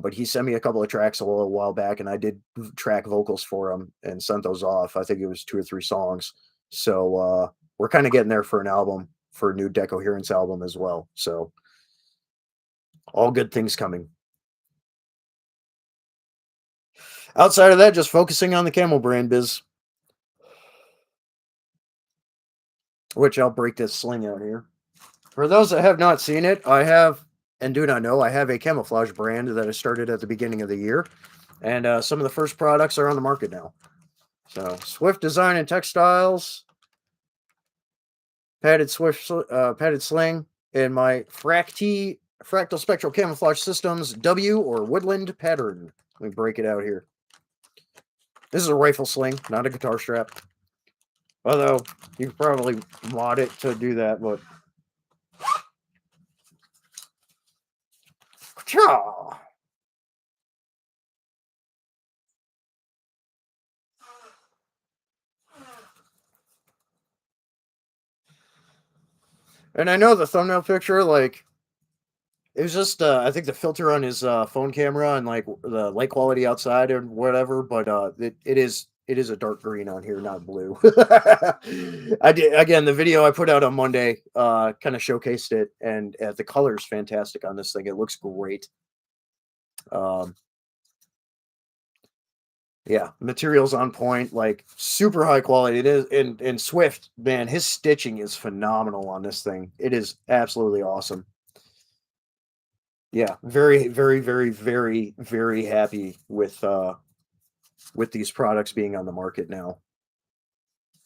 But he sent me a couple of tracks a little while back, and I did track vocals for him and sent those off. I think it was 2 or 3 songs. So we're kind of getting there for an album, for a new Decoherence album as well. So all good things coming. Outside of that, just focusing on the Camel brand biz, which I'll break this sling out here. For those that have not seen it, I have and do not know, I have a camouflage brand that I started at the beginning of the year, and some of the first products are on the market now. So Swift Design and Textiles, padded sling, and my FRAC-T fractal spectral camouflage systems W or woodland pattern. Let me break it out here. This is a rifle sling, not a guitar strap. Although you could probably mod it to do that, but and I know the thumbnail picture, like it was just I think the filter on his phone camera and like the light quality outside and whatever, but it is a dark green on here, not blue. I did again the video I put out on Monday kind of showcased it, and the color's fantastic on this thing. It looks great. Um, yeah, materials on point, like super high quality. It is in Swift, man, his stitching is phenomenal on this thing. It is absolutely awesome. Yeah, very, very, very, very, very happy with these products being on the market now.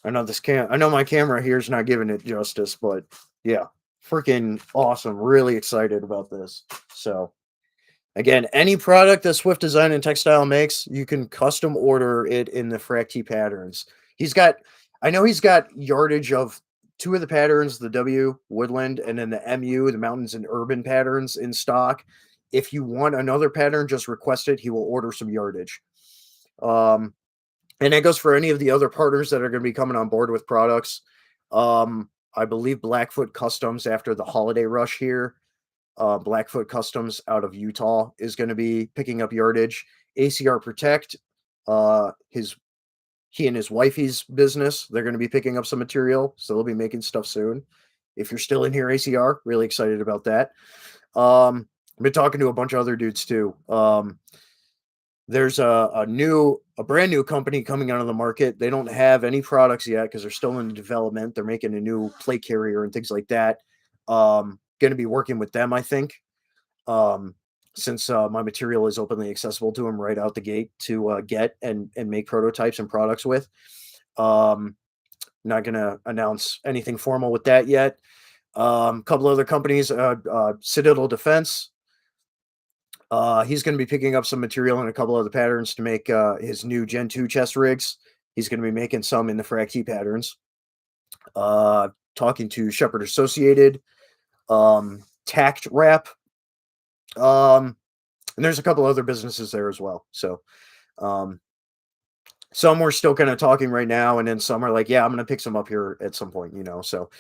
I know my camera here is not giving it justice, but yeah, freaking awesome. Really excited about this. So again, any product that Swift Design and Textile makes, you can custom order it in the FRAC-T patterns. He's got, I know he's got yardage of two of the patterns, the W woodland and then the MU, the mountains and urban patterns in stock. If you want another pattern, just request it. He will order some yardage. Um, and that goes for any of the other partners that are going to be coming on board with products. I believe Blackfoot Customs after the holiday rush here. Blackfoot Customs out of Utah is going to be picking up yardage. ACR Protect, his he and his wifey's business, they're going to be picking up some material, so they'll be making stuff soon. If you're still in here, ACR, really excited about that. I've been talking to a bunch of other dudes too. There's a brand new company coming out of the market. They don't have any products yet because they're still in development. They're making a new plate carrier and things like that. Going to be working with them, I think, um, since my material is openly accessible to them right out the gate to get and make prototypes and products with. Um, Not going to announce anything formal with that yet. Couple other companies, Citadel Defense. He's going to be picking up some material and a couple other patterns to make his new Gen 2 chest rigs. He's going to be making some in the FRAC-T patterns. Talking to Shepherd Associated, Tact Wrap, and there's a couple other businesses there as well. So, some we're still kind of talking right now, and then some are like, yeah, I'm going to pick some up here at some point, you know. So,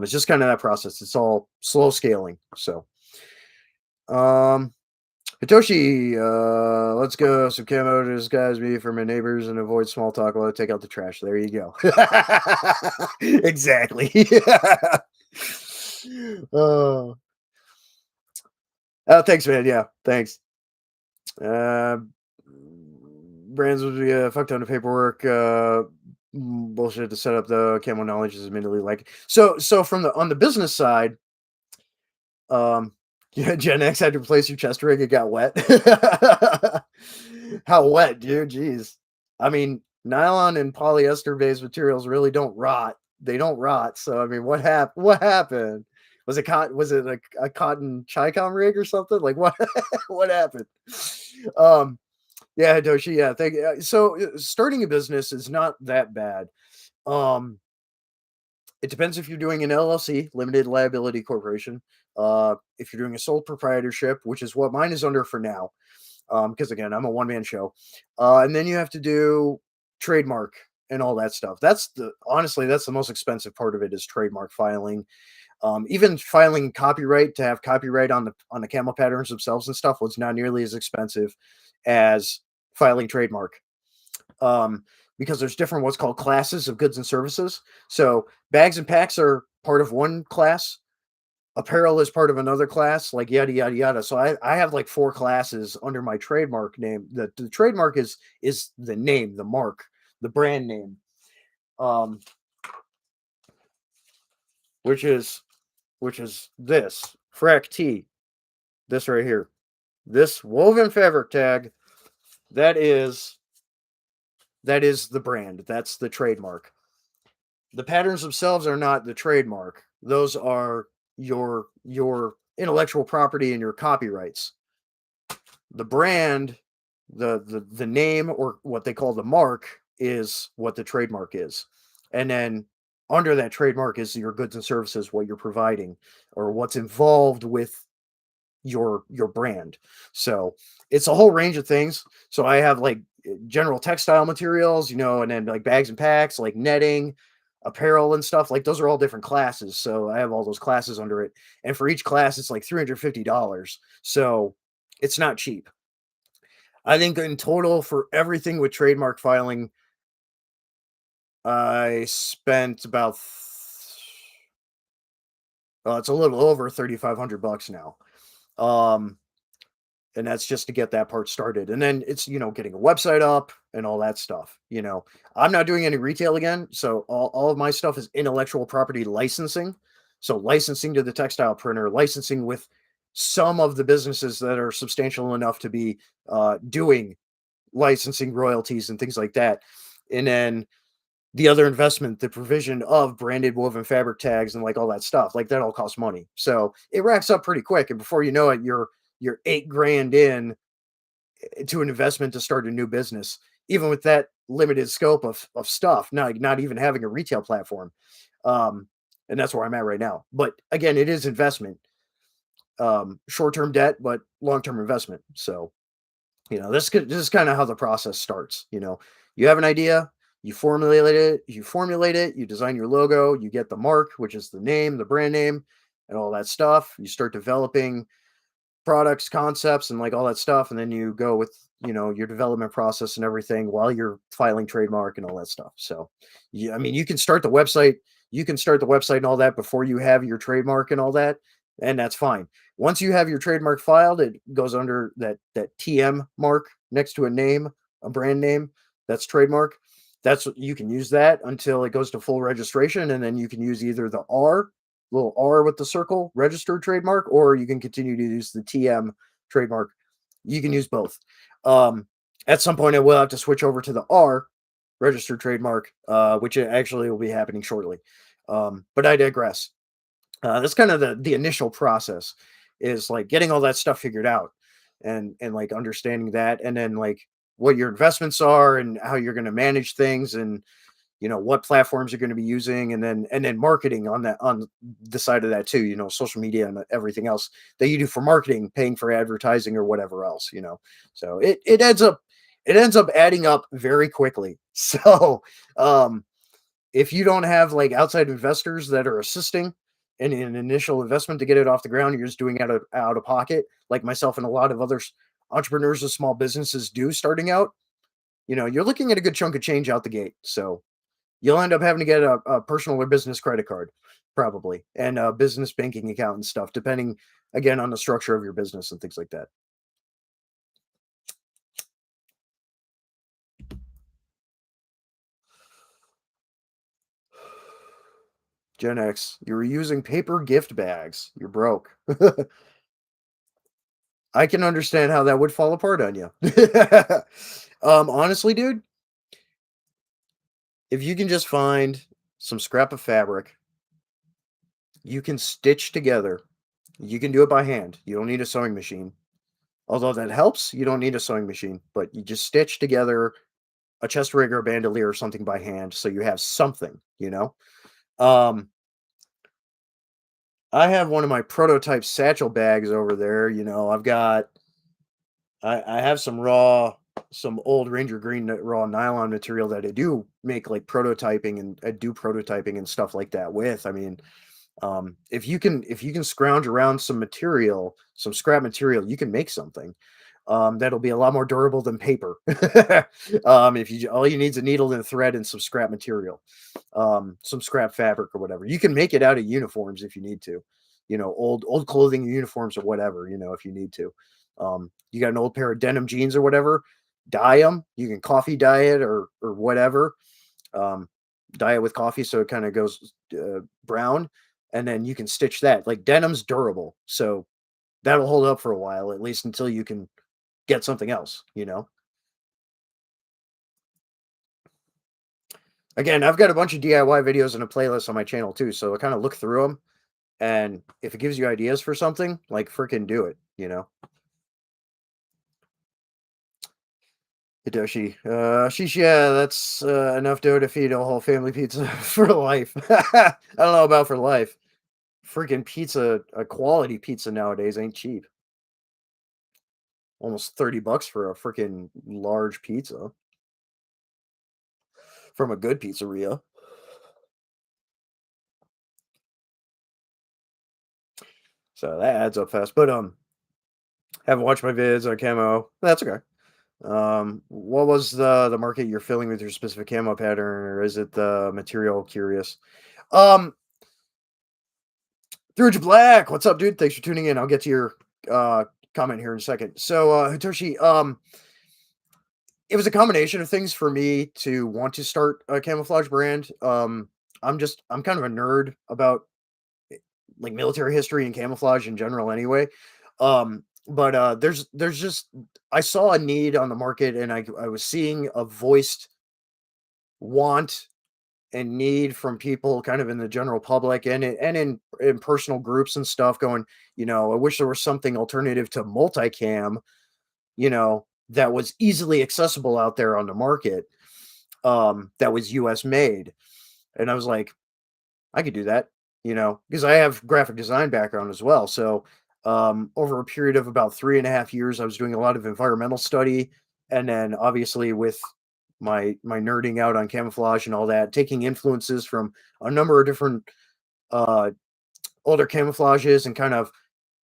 it's just kind of that process. It's all slow scaling. So, um, Hitoshi, let's go. Some camo to disguise me from my neighbors and avoid small talk while I take out the trash. There you go. Exactly. Oh, thanks, man. Yeah, thanks. Uh, Brands would be a fuck ton of paperwork. Bullshit to set up the camo knowledge is admittedly like so from the on the business side. Yeah, Gen X had to replace your chest rig. It got wet. How wet, dude? Jeez. I mean, nylon and polyester-based materials really don't rot. They don't rot. So I mean, what happened? What happened? Was it cotton? Was it a cotton Chicom rig or something? Like what? What happened? Um, yeah, Hidoshi. Yeah, thank you. So starting a business is not that bad. Um, it depends if you're doing an LLC, limited liability corporation. If you're doing a sole proprietorship, which is what mine is under for now, because again, I'm a one man show, and then you have to do trademark and all that stuff. That's the honestly, that's the most expensive part of it is trademark filing. Even filing copyright to have copyright on the camel patterns themselves and stuff was not nearly as expensive as filing trademark. Um, because there's different what's called classes of goods and services. So bags and packs are part of one class, apparel is part of another class, like yada yada yada. So I have like four classes under my trademark name. The trademark is the name, the mark, the brand name, um, which is this FRAC-T, this right here, this woven fabric tag. That is the brand. That's the trademark. The patterns themselves are not the trademark. Those are your intellectual property and your copyrights. The brand, the name or what they call the mark is what the trademark is. And then under that trademark is your goods and services, what you're providing or what's involved with your brand. So it's a whole range of things. So I have like general textile materials, you know, and then like bags and packs, like netting, apparel and stuff. Like those are all different classes. So I have all those classes under it. And for each class, it's like $350. So it's not cheap. I think in total for everything with trademark filing, I spent about it's a little over $3,500 now. Um, and that's just to get that part started. And then it's, you know, getting a website up and all that stuff. You know, I'm not doing any retail again. So all of my stuff is intellectual property licensing. So licensing to the textile printer, licensing with some of the businesses that are substantial enough to be doing licensing royalties and things like that. And then the other investment, the provision of branded woven fabric tags and like all that stuff, like that all costs money. So it racks up pretty quick. And before you know it, you're 8 grand in to an investment to start a new business, even with that limited scope of stuff, not even having a retail platform. And that's where I'm at right now. But again, it is investment. Short-term debt, but long-term investment. So This is kind of how the process starts. You have an idea, you formulate it, you design your logo, you get the mark, which is the name, the brand name, and all that stuff. You start developing products, concepts, and like all that stuff, and then you go with your development process and everything while you're filing trademark and all that stuff. So, yeah, I mean, you can start the website and all that before you have your trademark and all that, and that's fine. Once you have your trademark filed, it goes under that TM mark next to a name, a brand name. That's trademark. You can use that until it goes to full registration, and then you can use either the little R with the circle, registered trademark, or you can continue to use the TM trademark. You can use both. Um, at some point, I will have to switch over to the R, registered trademark, which actually will be happening shortly. But I digress. That's kind of the initial process, is like getting all that stuff figured out, and like understanding that, and then like what your investments are and how you're going to manage things, and what platforms you're going to be using, and then marketing on the side of that too, social media and everything else that you do for marketing, paying for advertising or whatever else. So it ends up adding up very quickly. So um if you don't have like outside investors that are assisting in an initial investment to get it off the ground, you're just doing it out of pocket, like myself and a lot of other entrepreneurs of small businesses do starting out. You're looking at a good chunk of change out the gate. So you'll end up having to get a personal or business credit card, probably, and a business banking account and stuff, depending again on the structure of your business and things like that. Gen X, you're using paper gift bags. You're broke. I can understand how that would fall apart on you. Honestly, dude, if you can just find some scrap of fabric, you can stitch together. You can do it by hand. You don't need a sewing machine. Although that helps, you don't need a sewing machine, but you just stitch together a chest rig or a bandolier or something by hand, so you have something. Um, I have one of my prototype satchel bags over there. I have some old Ranger Green raw nylon material that I do make like prototyping, and I do prototyping and stuff like that with. I mean, if you can scrounge around some scrap material, you can make something that'll be a lot more durable than paper. If all you need is a needle and a thread and some scrap material, some scrap fabric or whatever. You can make it out of uniforms if you need to, old clothing uniforms or whatever, if you need to. You got an old pair of denim jeans or whatever, dye them. You can coffee dye it or whatever. Um, Dye it with coffee so it kind of goes brown, and then you can stitch that. Like denim's durable, so that'll hold up for a while, at least until you can get something else. Again, I've got a bunch of DIY videos and a playlist on my channel too, so I kind of look through them, and if it gives you ideas for something, like freaking do it. Hidoshi, sheesh, yeah, that's enough dough to feed a whole family pizza for life. I don't know about for life. Freaking pizza, a quality pizza nowadays ain't cheap. Almost $30 for a freaking large pizza from a good pizzeria. So that adds up fast. But haven't watched my vids on camo. That's okay. What was the market you're filling with your specific camo pattern, or is it the material curious? Um, Through Black, what's up, dude? Thanks for tuning in. I'll get to your uh comment here in a second. So, Hitoshi, it was a combination of things for me to want to start a camouflage brand. I'm kind of a nerd about like military history and camouflage in general anyway. But there's just I saw a need on the market, and I was seeing a voiced want and need from people kind of in the general public, and in personal groups and stuff, going, I wish there was something alternative to multicam, that was easily accessible out there on the market, that was US made. And I was like, I could do that, because I have graphic design background as well. So Over a period of about 3.5 years, I was doing a lot of environmental study, and then obviously with my nerding out on camouflage and all that, taking influences from a number of different uh, older camouflages and kind of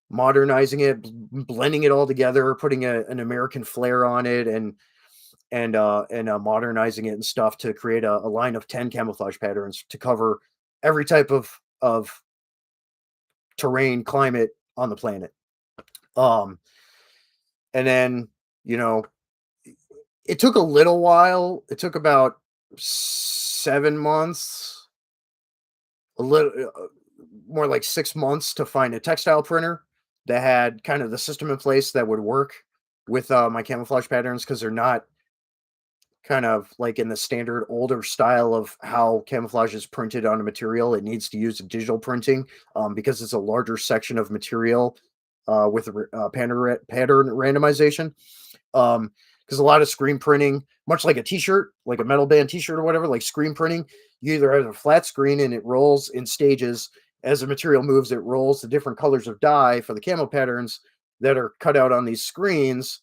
modernizing it, blending it all together, putting an American flair on it, and modernizing it and stuff to create a line of 10 camouflage patterns to cover every type of terrain, climate on the planet. Um, and then, you know, it took a little while. It took about 7 months, a little more like 6 months to find a textile printer that had kind of the system in place that would work with my camouflage patterns because they're not kind of like in the standard older style of how camouflage is printed on a material. It needs to use digital printing because it's a larger section of material with pattern randomization. Because a lot of screen printing, much like a t-shirt, like a metal band t-shirt or whatever, like screen printing, you either have a flat screen and it rolls in stages. As the material moves, it rolls the different colors of dye for the camo patterns that are cut out on these screens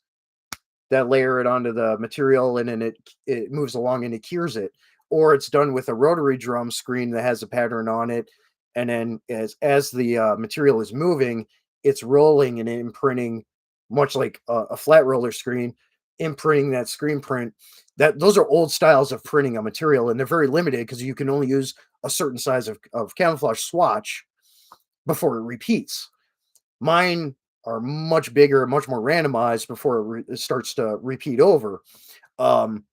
that layer it onto the material, and then it moves along and it cures it. Or it's done with a rotary drum screen that has a pattern on it, and then as the material is moving, it's rolling and imprinting, much like a flat roller screen, imprinting that screen print. That those are old styles of printing a material, and they're very limited because you can only use a certain size of camouflage swatch before it repeats. Mine are much bigger, much more randomized before it starts to repeat over, um,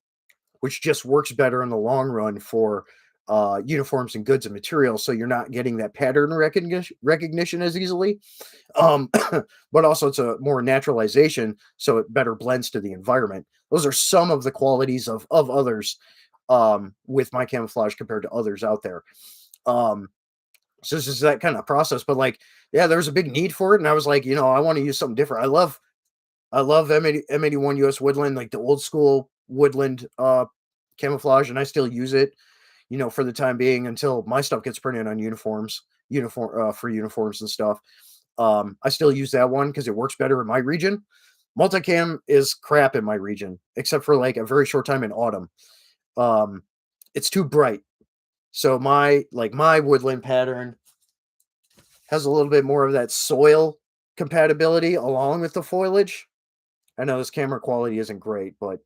which just works better in the long run for uniforms and goods and materials. So you're not getting that pattern recognition as easily, um, but also it's a more naturalization, so it better blends to the environment. Those are some of the qualities of others with my camouflage compared to others out there. Um, so this is that kind of process, but like, yeah, there was a big need for it, and I was like, I want to use something different. I love M81 US Woodland, like the old school woodland camouflage, and I still use it, for the time being until my stuff gets printed on for uniforms and stuff. I still use that one because it works better in my region. Multicam is crap in my region, except for like a very short time in autumn. Um, it's too bright. So my woodland pattern has a little bit more of that soil compatibility along with the foliage. I know this camera quality isn't great, but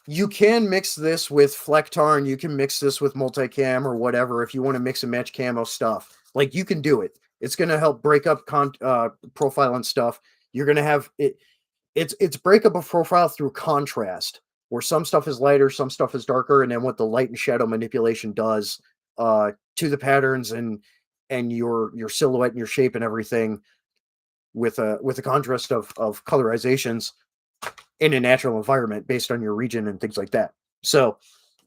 you can mix this with Flectar and you can mix this with multicam or whatever if you want to mix and match camo stuff. Like you can do it. It's going to help break up profile and stuff. You're going to have it. It's breakup of profile through contrast, where some stuff is lighter, some stuff is darker, and then what the light and shadow manipulation does to the patterns and your silhouette and your shape and everything with a contrast of colorizations in a natural environment based on your region and things like that. So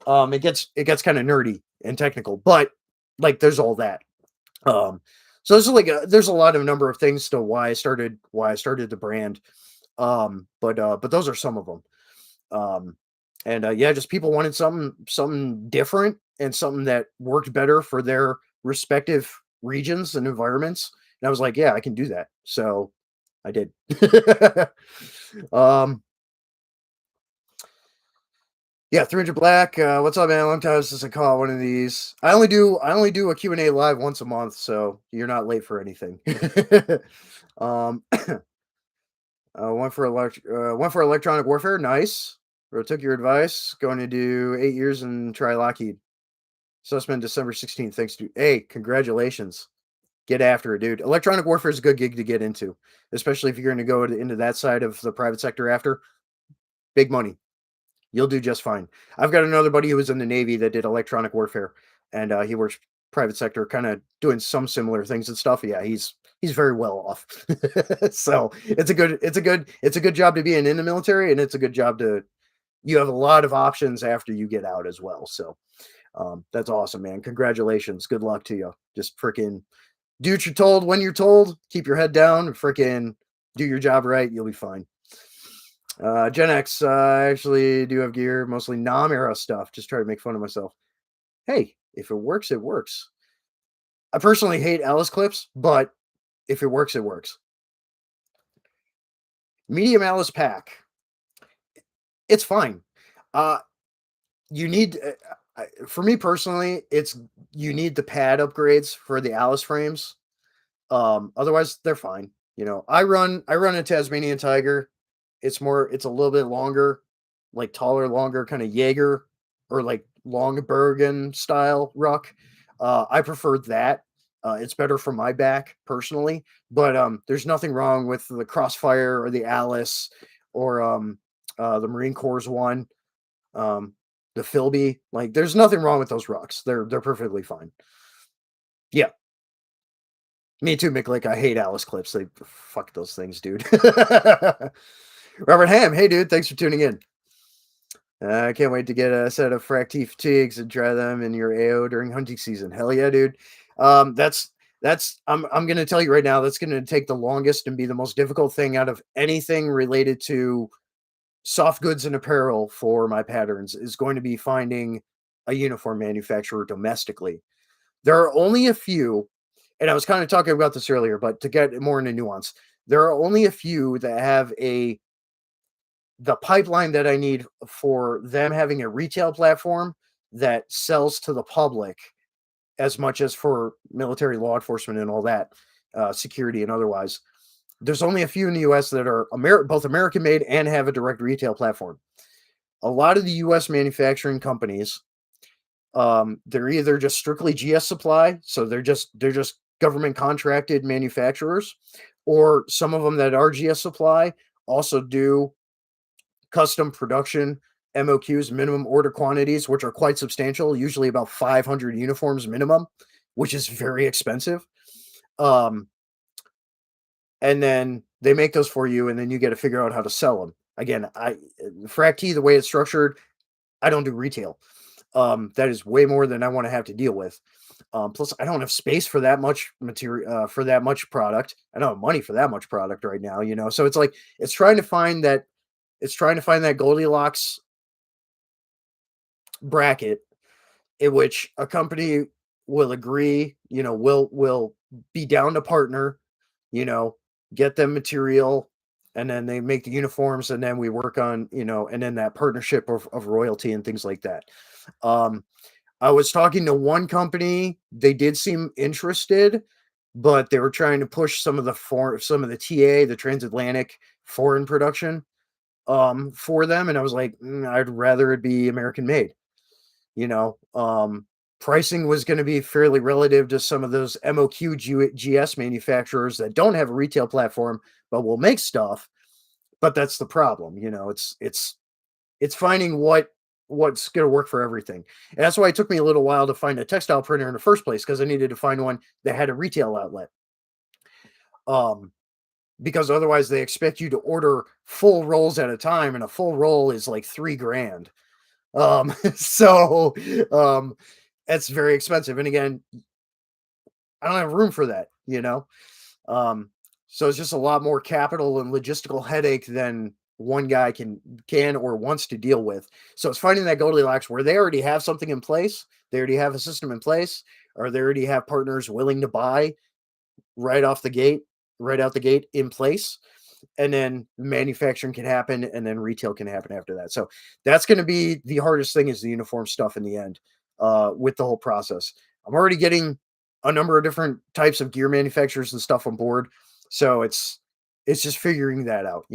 it gets kind of nerdy and technical, but like there's all that. Um, so there's a lot of number of things to why I started the brand. But those are some of them. And yeah, just people wanted something different and something that worked better for their respective regions and environments. And I was like, yeah, I can do that. So I did. um, yeah, 300 Black. What's up, man? Long time since I caught one of these. I only do a Q&A live once a month, so you're not late for anything. um, one for electronic warfare. Nice. Bro, took your advice. Going to do 8 years and try Lockheed. Suspend December 16th. Thanks to hey, congratulations. Get after it, dude. Electronic warfare is a good gig to get into, especially if you're going to go into that side of the private sector after. Big money. You'll do just fine. I've got another buddy who was in the Navy that did electronic warfare, and he works private sector, kind of doing some similar things and stuff. Yeah, he's very well off. So it's a good job to be in the military, and it's a good job to you have a lot of options after you get out as well. So that's awesome, man. Congratulations. Good luck to you. Just freaking do what you're told when you're told. Keep your head down. Freaking do your job right. You'll be fine. Gen X, I actually do have gear, mostly Nam era stuff. Just try to make fun of myself. Hey, if it works, it works. I personally hate Alice clips, but if it works, it works. Medium Alice pack, it's fine. Uh, you need, for me personally, it's you need the pad upgrades for the Alice frames. Otherwise they're fine. I run a Tasmanian Tiger. It's a little bit longer, like taller, longer, kind of Jaeger or like Longbergen style ruck. I prefer that. It's better for my back personally, but there's nothing wrong with the Crossfire or the Alice or the Marine Corps one, um, the Philby. Like, there's nothing wrong with those rucks. They're perfectly fine. Yeah, me too, Mick. I hate Alice clips. They fuck those things, dude. Robert Ham, hey dude, thanks for tuning in. I can't wait to get a set of FRAC-T fatigues and try them in your AO during hunting season. Hell yeah, dude. That's I'm gonna tell you right now, that's gonna take the longest and be the most difficult thing out of anything related to soft goods and apparel for my patterns is going to be finding a uniform manufacturer domestically. There are only a few, and I was kind of talking about this earlier, but to get more into nuance, there are only a few that have the pipeline that I need for them having a retail platform that sells to the public as much as for military law enforcement and all that, security and otherwise. There's only a few in the US that are both American made and have a direct retail platform. A lot of the US manufacturing companies, they're either just strictly GS supply, so they're just government contracted manufacturers, or some of them that are GS supply also do custom production MOQs, minimum order quantities, which are quite substantial, usually about 500 uniforms minimum, which is very expensive. Um, and then they make those for you, and then you get to figure out how to sell them. Again, FRAC-T, the way it's structured, I don't do retail. That is way more than I want to have to deal with. Plus, I don't have space for that much material, for that much product. I don't have money for that much product right now, So it's like it's trying to find that Goldilocks bracket in which a company will agree, will be down to partner, you know, get them material, and then they make the uniforms, and then we work on, and then that partnership of royalty and things like that. Um, I was talking to one company, they did seem interested, but they were trying to push some of the TA, the transatlantic foreign production, for them, and I was like, I'd rather it be American made. You know, pricing was going to be fairly relative to some of those MOQ GS manufacturers that don't have a retail platform but will make stuff. But that's the problem. It's finding what's going to work for everything. And that's why it took me a little while to find a textile printer in the first place, because I needed to find one that had a retail outlet. Um, because otherwise they expect you to order full rolls at a time, and a full roll is like $3,000. So that's very expensive. And again, I don't have room for that. Um, so it's just a lot more capital and logistical headache than one guy can or wants to deal with. So it's finding that Goldilocks where they already have something in place, they already have a system in place, or they already have partners willing to buy right off the gate, right out the gate in place. And then manufacturing can happen, and then retail can happen after that. So that's going to be the hardest thing, is the uniform stuff in the end, with the whole process. I'm already getting a number of different types of gear manufacturers and stuff on board. So it's just figuring that out.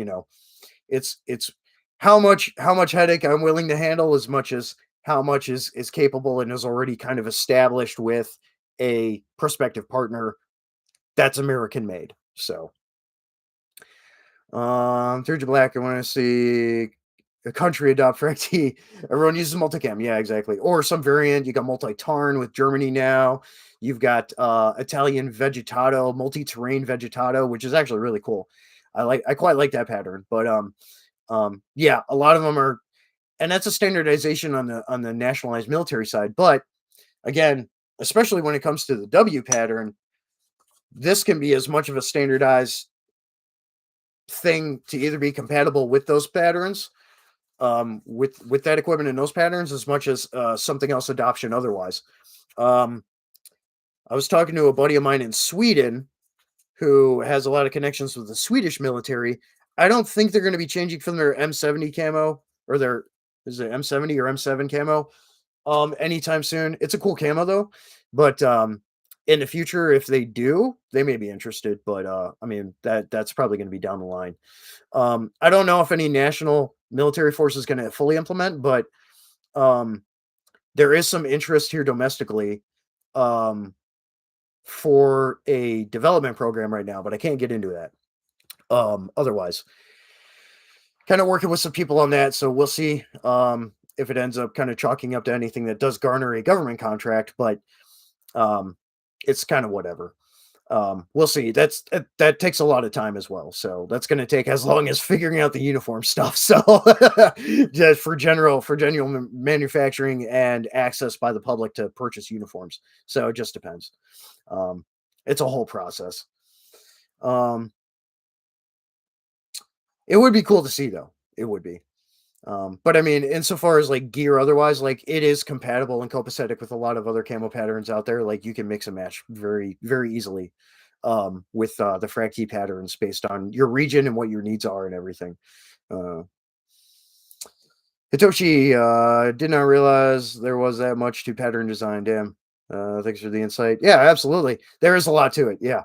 It's how much headache I'm willing to handle, as much as how much is capable and is already kind of established with a prospective partner that's American made. So third to black, I want to see a country adopt FRAC-T. Everyone uses multicam. Yeah, exactly. Or some variant. You got multi-tarn with Germany now. You've got Italian vegetato, multi-terrain vegetato, which is actually really cool. I quite like that pattern. But yeah, a lot of them are, and that's a standardization on the nationalized military side. But again, especially when it comes to the W pattern, this can be as much of a standardized thing to either be compatible with those patterns, with that equipment and those patterns, as much as something else adoption otherwise. Um, I was talking to a buddy of mine in Sweden who has a lot of connections with the Swedish military. I don't think they're going to be changing from their M70 camo or their is it M70 or M7 camo anytime soon. It's a cool camo though, but in the future if they do, they may be interested, but I mean that's probably going to be down the line. I don't know if any national military force is going to fully implement, but um there is some interest here domestically um for a development program right now, but I can't get into that. Otherwise, kind of working with some people on that, so we'll see if it ends up kind of chalking up to anything that does garner a government contract, but um, it's kind of whatever. We'll see. That takes a lot of time as well, so that's going to take as long as figuring out the uniform stuff. So, just for general manufacturing and access by the public to purchase uniforms. So it just depends. Um, it's a whole process. Um, it would be cool to see though. It would be. But I mean, insofar as like gear otherwise, like it is compatible and copacetic with a lot of other camo patterns out there. Like you can mix and match very, very easily with the FRAC-T patterns based on your region and what your needs are and everything. Uh, Hitoshi, did not realize there was that much to pattern design. Damn. Thanks for the insight. Yeah, absolutely. There is a lot to it. Yeah,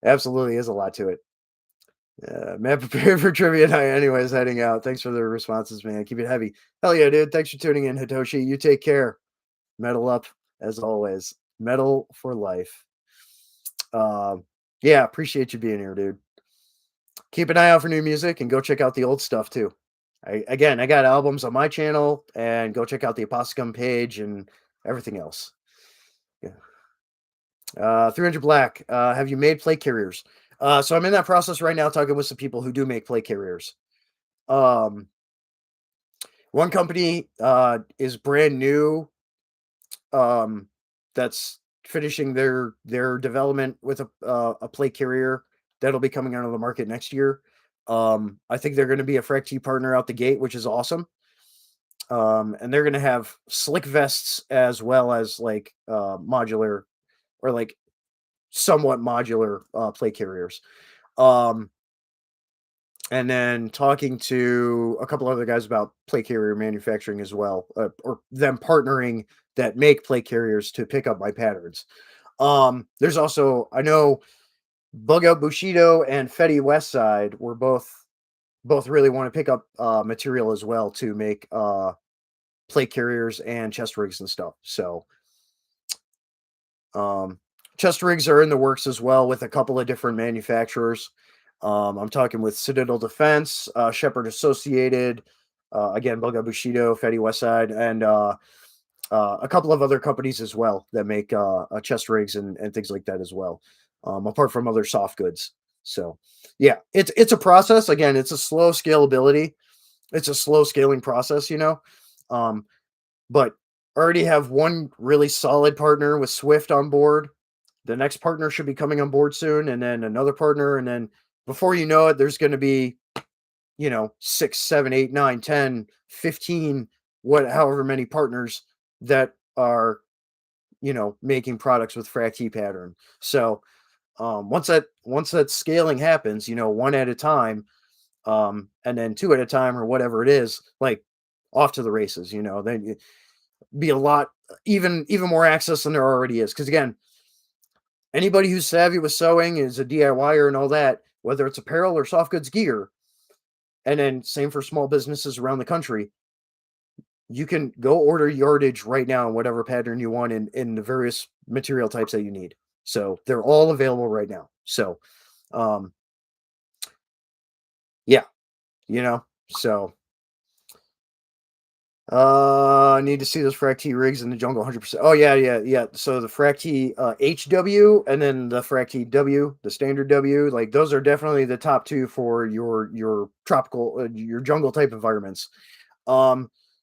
absolutely is a lot to it. Man, prepared for trivia night. Anyways, heading out. Thanks for the responses, man. Keep it heavy. Hell yeah, dude. Thanks for tuning in, Hitoshi. You take care. Metal up as always. Metal for life. Um, yeah, appreciate you being here, dude. Keep an eye out for new music and go check out the old stuff too. I got albums on my channel and go check out the Aposticum page and everything else. Yeah. 300 Black. Have you made plate carriers? So I'm in that process right now, talking with some people who do make plate carriers. Um, One company is brand new. Um, that's finishing their development with a plate carrier that'll be coming out of the market next year. I think they're going to be a FRAC-T partner out the gate, which is awesome. And they're going to have slick vests as well as like modular or like somewhat modular plate carriers. Um, and then talking to a couple other guys about plate carrier manufacturing as well, or them partnering that make plate carriers to pick up my patterns. There's also I know Bug Out Bushido and Fetty West Side were both really want to pick up material as well to make plate carriers and chest rigs and stuff. So um, chest rigs are in the works as well with a couple of different manufacturers. I'm talking with Citadel Defense, Shepherd Associated, again, Bug Bushido, Fetty Westside, and a couple of other companies as well that make chest rigs and things like that as well, apart from other soft goods. So, yeah, it's a process. Again, it's a slow scalability. It's a slow scaling process, you know. Um, but already have one really solid partner with Swift on board. The next partner should be coming on board soon, and then another partner, and then before you know it, there's going to be, you know, 6, 7, 8, 9, 10, 15, however many partners that are, you know, making products with FRAC-T pattern. So once that scaling happens, you know, one at a time, and then two at a time or whatever it is, like off to the races, you know, then be a lot even more access than there already is. Because again, anybody who's savvy with sewing is a DIYer and all that, whether it's apparel or soft goods gear, and then same for small businesses around the country. You can go order yardage right now in whatever pattern you want in the various material types that you need. So they're all available right now. So um yeah, you know. So I need to see those FRAC-T rigs in the jungle 100%. Oh yeah, yeah, yeah. So the FRAC-T HW and then the FRAC-T W, the standard W, like those are definitely the top two for your tropical your jungle type environments.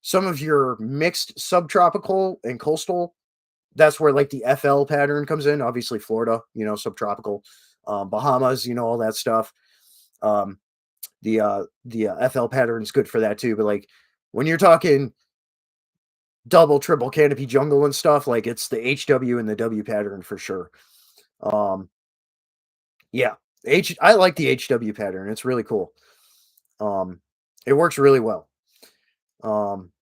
Some of your mixed subtropical and coastal, that's where like the FL pattern comes in. Obviously Florida, you know, subtropical, Bahamas, you know, all that stuff. Um, the FL pattern is good for that too. But like when you're talking double, triple canopy jungle and stuff, like, it's the HW and the W pattern for sure. Um, yeah, I like the HW pattern, it's really cool. Um, it works really well. Um,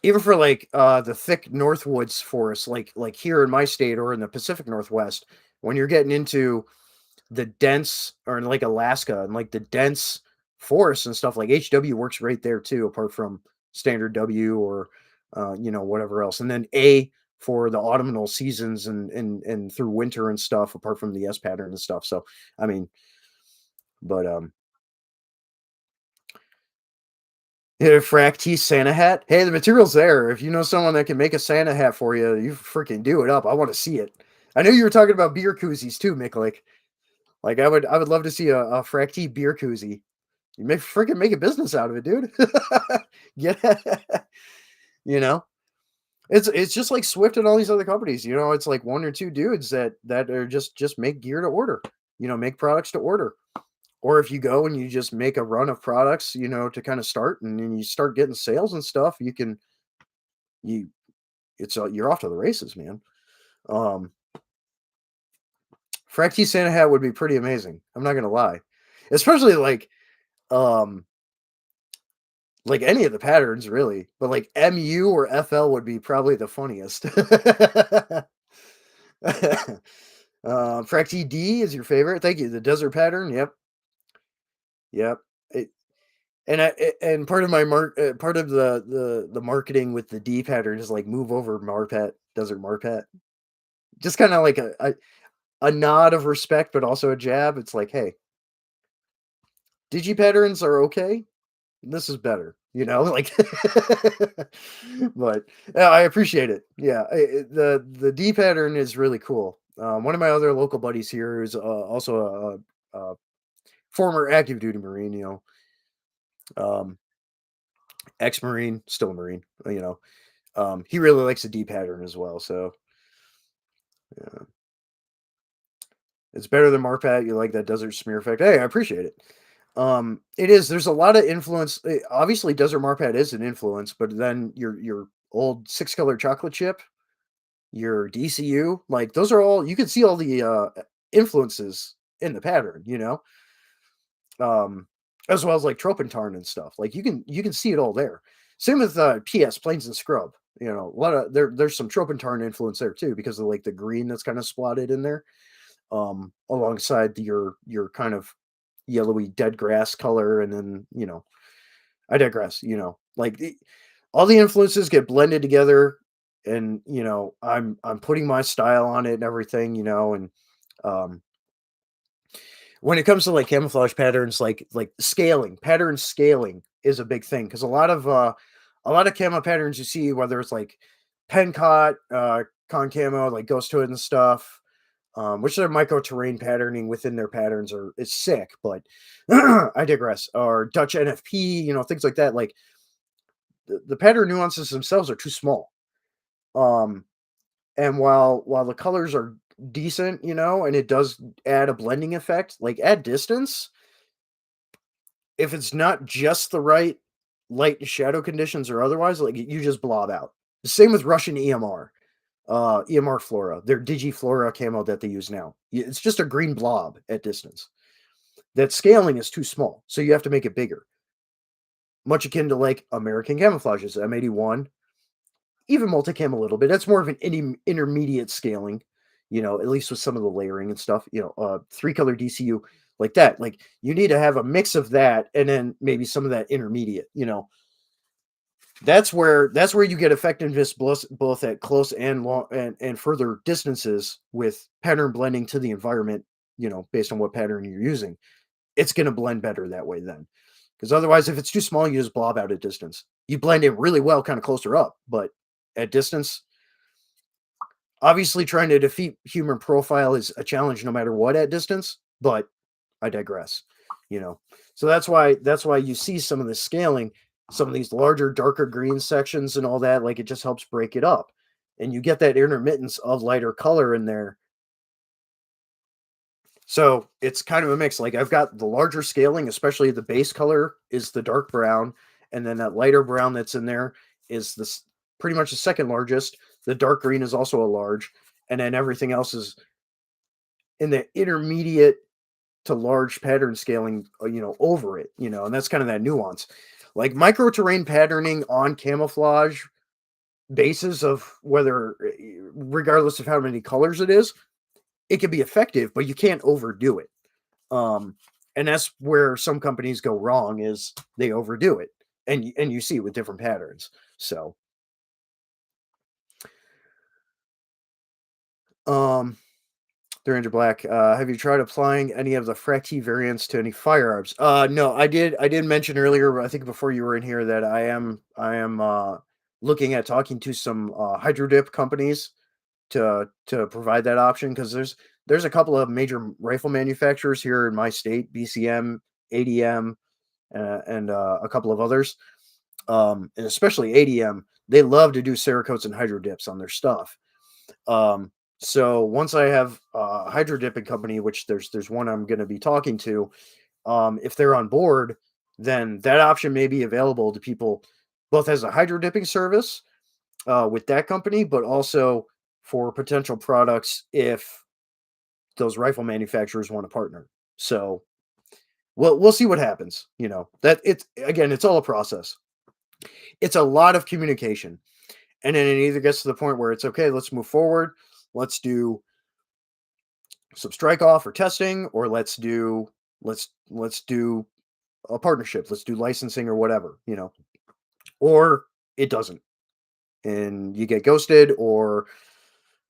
even for, like, the thick Northwoods forests, like here in my state or in the Pacific Northwest, when you're getting into the dense or in, like, Alaska and, like, the dense forests and stuff, like, HW works right there too, apart from standard W or, whatever else, and then A for the autumnal seasons and through winter and stuff, apart from the S pattern and stuff, so, I mean, but, yeah, FRAC-T Santa hat? Hey, the material's there. If you know someone that can make a Santa hat for you, you freaking do it up. I wanna see it. I know you were talking about beer koozies too, Mick, like, I would love to see a FRAC-T beer koozie. You make freaking make a business out of it, dude. Yeah. You know? It's just like Swift and all these other companies, it's like 1 or 2 dudes that are just make gear to order, make products to order. Or if you go and you just make a run of products, to kinda start, and then you start getting sales and stuff, you you're off to the races, man. Um, Fracty Santa hat would be pretty amazing. I'm not gonna lie. Especially um, like any of the patterns really, but like MU or FL would be probably the funniest. Fracty D is your favorite. Thank you. The desert pattern. Yep. Yep. It, and part of part of the marketing with the D pattern is like move over Marpet, desert Marpet. Just kind of like a nod of respect, but also a jab. It's like, hey, digi patterns are okay. This is better, like. But yeah, I appreciate it. Yeah, the D pattern is really cool. One of my other local buddies here is also a former active duty Marine, um, ex Marine, still a Marine. He really likes the D pattern as well. So yeah, it's better than Marpat. You like that desert smear effect? Hey, I appreciate it. It is. There's a lot of influence. Obviously, Desert Marpat is an influence, but then your old 6 color chocolate chip, your DCU, like those are all you can see all the influences in the pattern, um, as well as like Tropentarn and stuff. Like you can see it all there. Same with PS Plains and Scrub. A lot of there's some Tropentarn influence there too because of like the green that's kind of spotted in there, alongside your kind of yellowy dead grass color, and then I digress. Like all the influences get blended together, and I'm putting my style on it and everything, and um, when it comes to like camouflage patterns, like scaling, pattern scaling is a big thing because a lot of camo patterns you see, whether it's like Pencott, con camo, like Ghost Hood and stuff, which their micro terrain patterning within their patterns is sick, but I digress. Or Dutch NFP, things like that. Like the pattern nuances themselves are too small. Um, and while the colors are decent, and it does add a blending effect, like at distance, if it's not just the right light to shadow conditions or otherwise, like you just blob out. Same with Russian EMR. EMR Flora, their Digiflora camo that they use now. It's just a green blob at distance. That scaling is too small, so you have to make it bigger. Much akin to like American camouflages, M81, even multicam a little bit. That's more of an intermediate scaling, at least with some of the layering and stuff. 3 color DCU like that. Like you need to have a mix of that, and then maybe some of that intermediate. That's where you get effectiveness both at close and long and further distances with pattern blending to the environment, based on what pattern you're using. It's going to blend better that way then. Because otherwise, if it's too small, you just blob out at distance. You blend in really well kind of closer up, but at distance, obviously trying to defeat human profile is a challenge no matter what at distance, but I digress. You know, so that's why you see some of the scaling, some of these larger, darker green sections and all that. Like it just helps break it up, and you get that intermittence of lighter color in there. So it's kind of a mix. Like I've got the larger scaling, especially the base color is the dark brown, and then that lighter brown that's in there is this pretty much the second largest. The dark green is also a large, and then everything else is in the intermediate to large pattern scaling, over it, and that's kind of that nuance. Like micro terrain patterning on camouflage bases of whether, regardless of how many colors it is, it can be effective, but you can't overdo it. Um, and that's where some companies go wrong is they overdo it, and you see it with different patterns. So, um, Ranger Black, have you tried applying any of the FRAC-T variants to any firearms? No, I did. I did mention earlier, I think before you were in here, that I am looking at talking to some hydro dip companies to provide that option because there's a couple of major rifle manufacturers here in my state, BCM, ADM, and a couple of others, and especially ADM. They love to do Cerakotes and hydro dips on their stuff. Um, so once I have a hydro dipping company, which there's one I'm going to be talking to, if they're on board, then that option may be available to people both as a hydro dipping service with that company, but also for potential products if those rifle manufacturers want to partner. So we'll see what happens. That it's again, it's all a process. It's a lot of communication, and then it either gets to the point where it's okay. Let's move forward. Let's do some strike off or testing, or let's do a partnership. Let's do licensing or whatever. Or it doesn't, and you get ghosted, or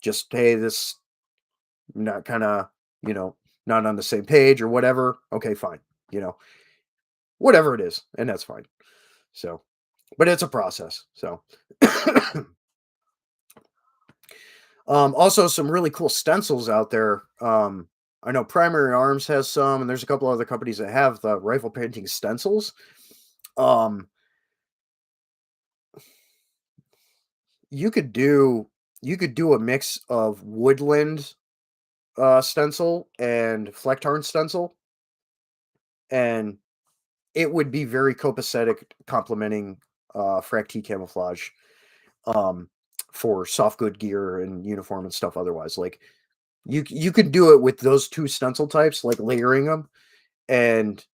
just hey, this not kind of you know not on the same page or whatever. Okay, fine. You know, whatever it is, and that's fine. So, but it's a process. So, also some really cool stencils out there. I know Primary Arms has some, and there's a couple other companies that have the rifle painting stencils. Um, you could do you could do a mix of woodland stencil and flecktarn stencil, and it would be very copacetic, complementing FRAC-T camouflage um, for soft good gear and uniform and stuff. Otherwise, like you could do it with those two stencil types, like layering them, and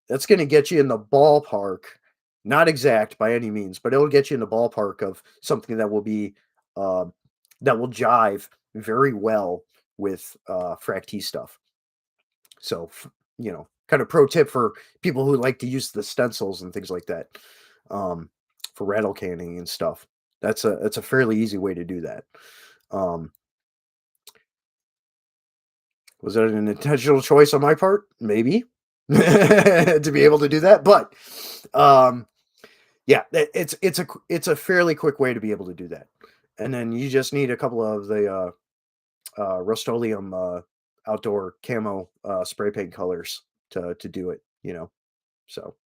that's going to get you in the ballpark. Not exact by any means, but it'll get you in the ballpark of something that will be uh, that will jive very well with FRAC-T stuff. So, kind of pro tip for people who like to use the stencils and things like that, for rattle canning and stuff. That's a fairly easy way to do that. Um, was that an intentional choice on my part? Maybe to be able to do that, but um, yeah, it's a fairly quick way to be able to do that, and then you just need a couple of the Rust-Oleum outdoor camo spray paint colors to do it. So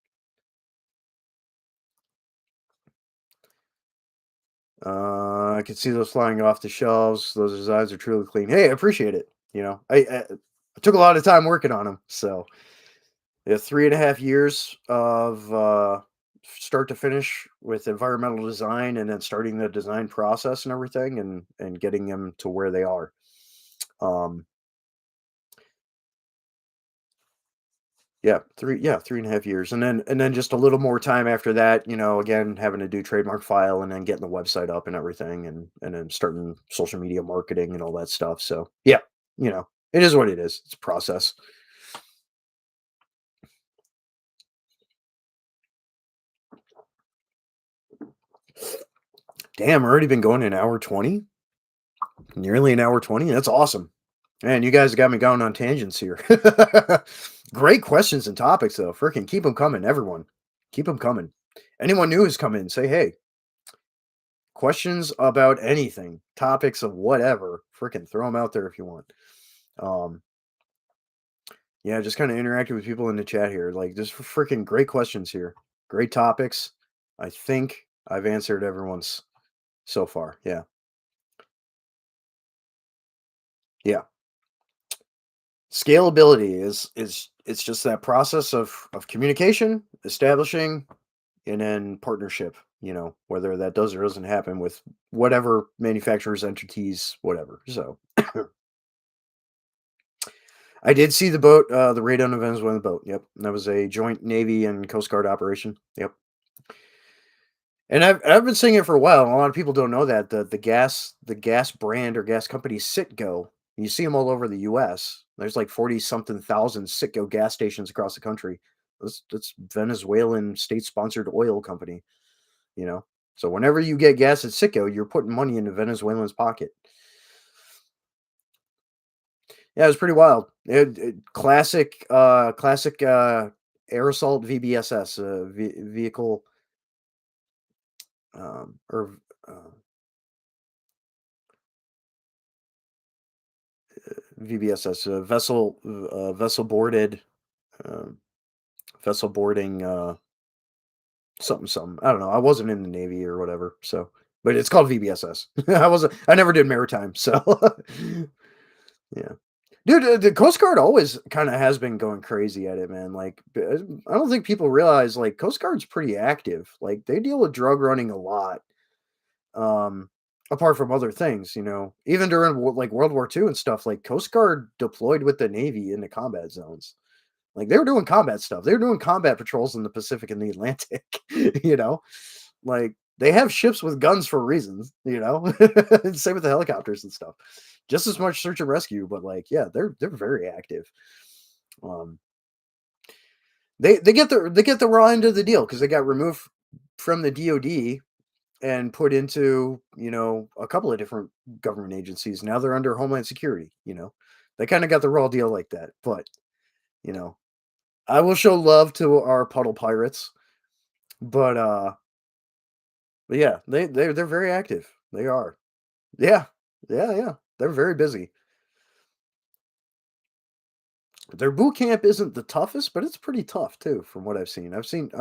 I can see those flying off the shelves. Those designs are truly clean. Hey, I appreciate it. I took a lot of time working on them. So yeah, 3.5 years of start to finish with environmental design, and then starting the design process and everything, and getting them to where they are. Um, yeah, 3.5 years, and then just a little more time after that. Again, having to do trademark file, and then getting the website up and everything, and then starting social media marketing and all that stuff. So yeah, it is what it is. It's a process. Damn, already been going an hour 20, nearly an hour 20. That's awesome. Man, you guys got me going on tangents here. Great questions and topics, though. Freaking keep them coming, everyone. Keep them coming. Anyone new who's come in, say hey. Questions about anything, topics of whatever. Freaking throw them out there if you want. Um, yeah, just kind of interacting with people in the chat here. Like, just freaking great questions here. Great topics. I think I've answered everyone's so far. Yeah. Yeah. Scalability is it's just that process of communication, establishing, and then partnership. whether that does or doesn't happen with whatever manufacturers, entities, whatever. So I did see the boat, the raid on the Venezuelan boat. Yep, that was a joint Navy and Coast Guard operation. Yep, and I've been saying it for a while. And a lot of people don't know that the gas brand or gas company Citgo. You see them all over the U.S. There's like 40 something thousand Citgo gas stations across the country. That's Venezuelan state sponsored oil company. You know, so whenever you get gas at Citgo, you're putting money into Venezuelans' pocket. Yeah, it was pretty wild. Classic air assault VBSS, vehicle, or VBSS, um, vessel boarding, something something. I don't know. I wasn't in the Navy or whatever, so but it's called VBSS. I never did maritime, so yeah. Dude, the Coast Guard always kinda has been going crazy at it, man, like, I don't think people realize, like, Coast Guard's pretty active, like, they deal with drug running a lot, um, apart from other things, even during, like, World War II and stuff, like, Coast Guard deployed with the Navy into combat zones. Like, they were doing combat stuff, they were doing combat patrols in the Pacific and the Atlantic, you know? Like, they have ships with guns for reasons, Same with the helicopters and stuff. Just as much search and rescue, but, like, yeah, they're very active. Um, they get the raw end of the deal because they got removed from the DoD and put into, a couple of different government agencies. Now they're under Homeland Security. They kinda got the raw deal like that, but, you know, I will show love to our puddle pirates, but, yeah, they're very active. They are. Yeah. Yeah, yeah. They're very busy. Their boot camp isn't the toughest, but it's pretty tough too, from what I've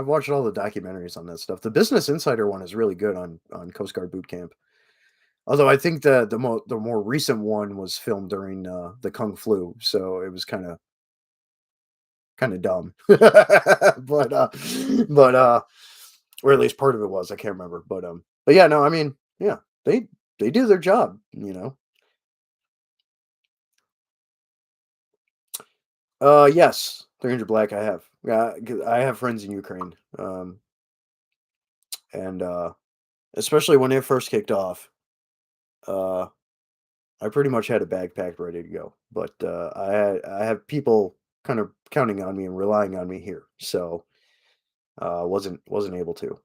watched all the documentaries on that stuff. The Business Insider one is really good on Coast Guard boot camp. Although I think the more recent one was filmed during the Kung Flu, so it was kind of dumb. But or at least part of it was. I can't remember, but yeah, no, I mean, yeah, they do their job. Yes, 300 Black. I have. Yeah, 'cause I have friends in Ukraine, and especially when it first kicked off, uh, I pretty much had a bag packed, ready to go. But I have people kind of counting on me and relying on me here, so wasn't able to.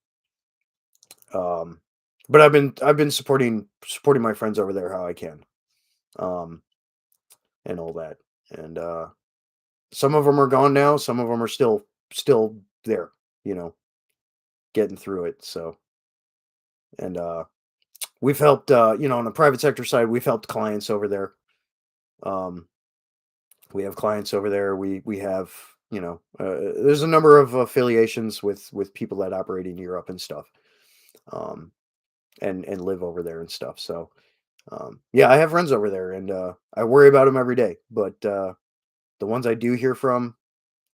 Um, but I've been supporting my friends over there how I can, um, and all that. And some of them are gone now. Some of them are still there. You know, getting through it. So and we've helped. On the private sector side, we've helped clients over there. Um, we have clients over there. We have there's a number of affiliations with people that operate in Europe and stuff, um, and live over there and stuff. So yeah, I have friends over there, and I worry about them every day. But the ones I do hear from,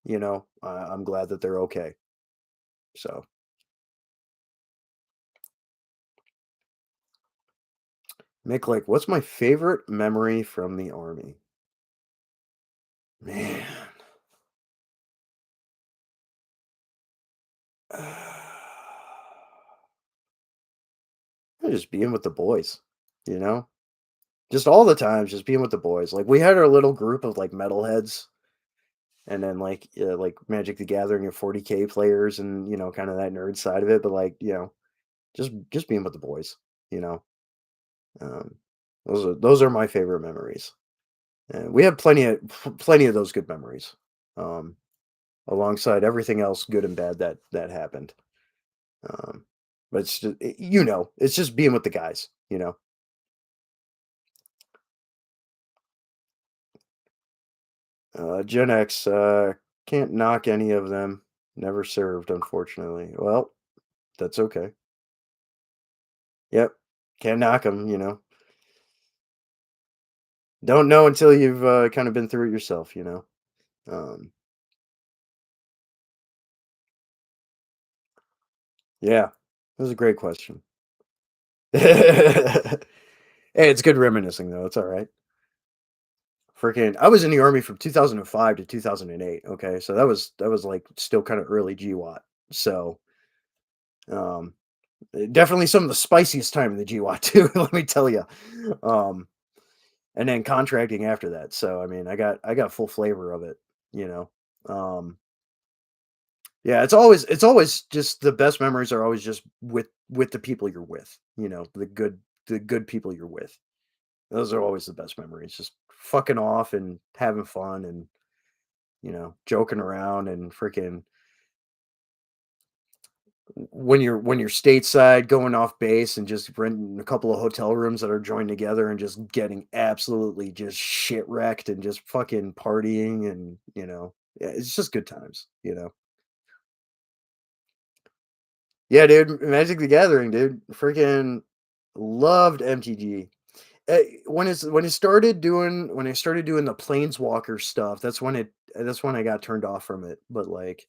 I'm glad that they're okay. So Mick, like, what's my favorite memory from the army? Man, just being with the boys, you know. Just all the time, just being with the boys. Like, we had our little group of, like, metalheads, and then, like Magic the Gathering and 40K players and, kinda that nerd side of it, but, like, just being with the boys, you know? Um, those are my favorite memories. And we have plenty of those good memories, um, alongside everything else good and bad that happened. Um, but it's just being with the guys. Gen X, can't knock any of them. Never served, unfortunately. Well, that's okay. Yep. Can't knock them. Don't know until you've kind of been through it yourself. Um, yeah. That was a great question. Hey, it's good reminiscing though. It's all right. Freaking, I was in the army from 2005 to 2008. Okay, so that was like still kind of early GWAT. So um, definitely some of the spiciest time in the GWAT too. Let me tell you. Um, and then contracting after that. So I mean, I got full flavor of it. You know. Um, yeah, it's always just the best memories are always just with the people you're with. You know, the good people you're with. Those are always the best memories. Just fucking off and having fun and joking around and freaking when you're stateside going off base and just renting a couple of hotel rooms that are joined together and just getting absolutely just shit wrecked and just fucking partying and yeah, it's just good times. Yeah, dude, Magic the Gathering, dude. Freaking loved MTG. When I started doing the Planeswalker stuff, that's when I got turned off from it. But like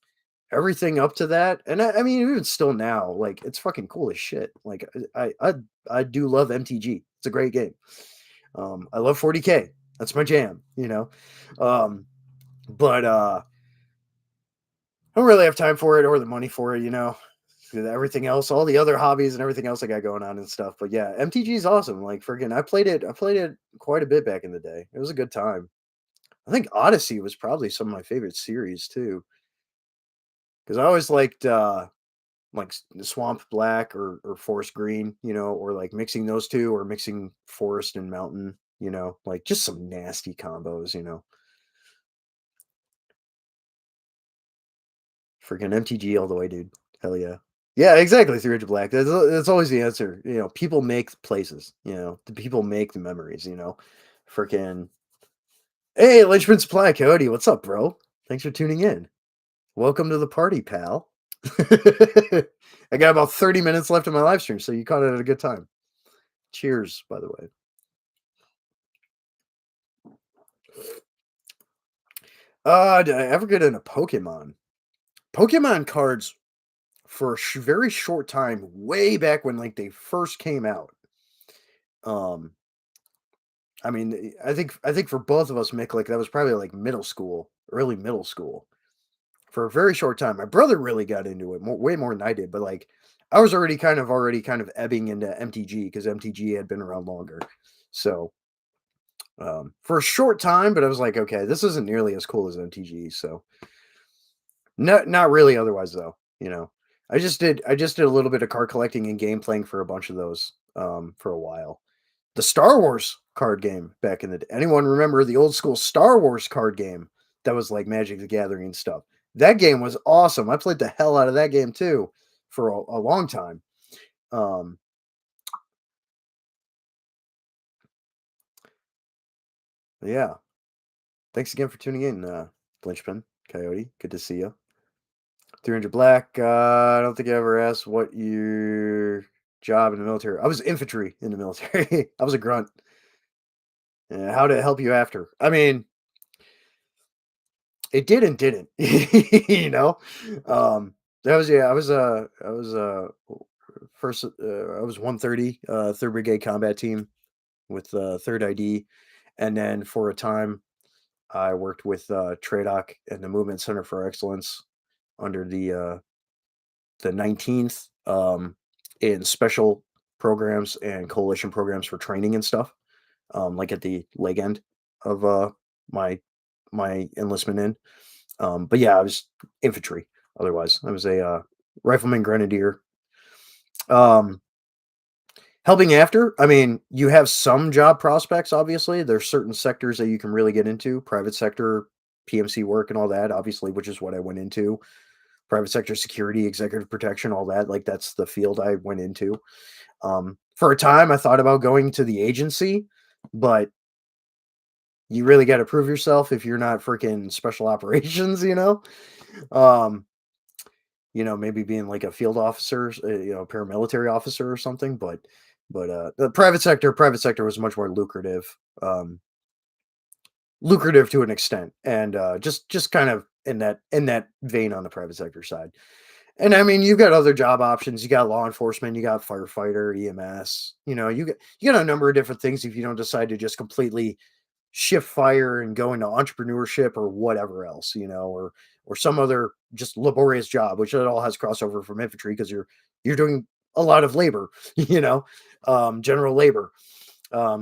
everything up to that, and I mean even still now, like it's fucking cool as shit. Like I do love MTG. It's a great game. I love 40K. That's my jam. Um, but I don't really have time for it or the money for it. With everything else, all the other hobbies and everything else I got going on and stuff. But yeah, MTG is awesome. Like friggin' I played it quite a bit back in the day. It was a good time. I think Odyssey was probably some of my favorite series too. Because I always liked like Swamp Black or Forest Green, or like mixing those two or mixing Forest and Mountain, like just some nasty combos. Freaking MTG all the way, dude. Hell yeah. Yeah, exactly. 300 Black. That's always the answer. People make places. The people make the memories. Freaking. Hey, Lynchman Supply Cody. What's up, bro? Thanks for tuning in. Welcome to the party, pal. I got about 30 minutes left in my live stream, so you caught it at a good time. Cheers, by the way. Did I ever get into Pokemon? Pokemon cards for a very short time, way back when like they first came out. Um, I mean, I think for both of us, Mick, like that was probably like middle school, early middle school, for a very short time. My brother really got into it way more than I did, but like I was already kind of ebbing into MTG because MTG had been around longer. So for a short time, but I was like, okay, this isn't nearly as cool as MTG. So not really. Otherwise, though, I just did a little bit of card collecting and game playing for a bunch of those for a while. The Star Wars card game back in the day. Anyone remember the old school Star Wars card game that was like Magic the Gathering and stuff? That game was awesome. I played the hell out of that game too for a long time. Um, yeah. Thanks again for tuning in, Lynchpin Coyote. Good to see you. 300 Black. I don't think I ever asked what your job in the military. I was infantry in the military. I was a grunt. How did it help you after? I mean, it did and didn't. you know, that was yeah. I was first. I was 130, Third Brigade Combat Team with Third ID, and then for a time I worked with TRADOC and the Movement Center for Excellence under the 19th in special programs and coalition programs for training and stuff. Like at the leg end of my my enlistment in. But yeah, I was infantry. Otherwise, I was a rifleman grenadier. Um, Helping after, I mean, you have some job prospects. Obviously, there's certain sectors that you can really get into, private sector, PMC work, and all that. Obviously, which is what I went into. Private sector security, executive protection, all that. Like that's the field I went into. For a time, I thought about going to the agency, but you really got to prove yourself if you're not freaking special operations. Um, maybe being like a field officer, paramilitary officer or something. But the private sector was much more um, lucrative to an extent, and just kind of in that vein on the private sector side. And I mean, you've got other job options. You got law enforcement, you got firefighter, EMS. You got a number of different things if you don't decide to just completely shift fire and go into entrepreneurship or whatever else, or some other just laborious job, which it all has crossover from infantry because you're doing a lot of labor, general labor.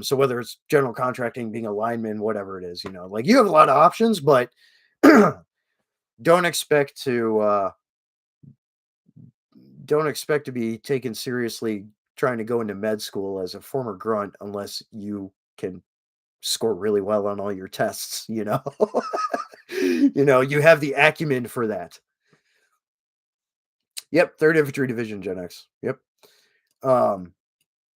So whether it's general contracting, being a lineman, whatever it is, like you have a lot of options, but don't expect to don't expect to be taken seriously trying to go into med school as a former grunt unless you can score really well on all your tests. You have the acumen for that. Yep, 3rd Infantry Division Gen X. Yep. Um,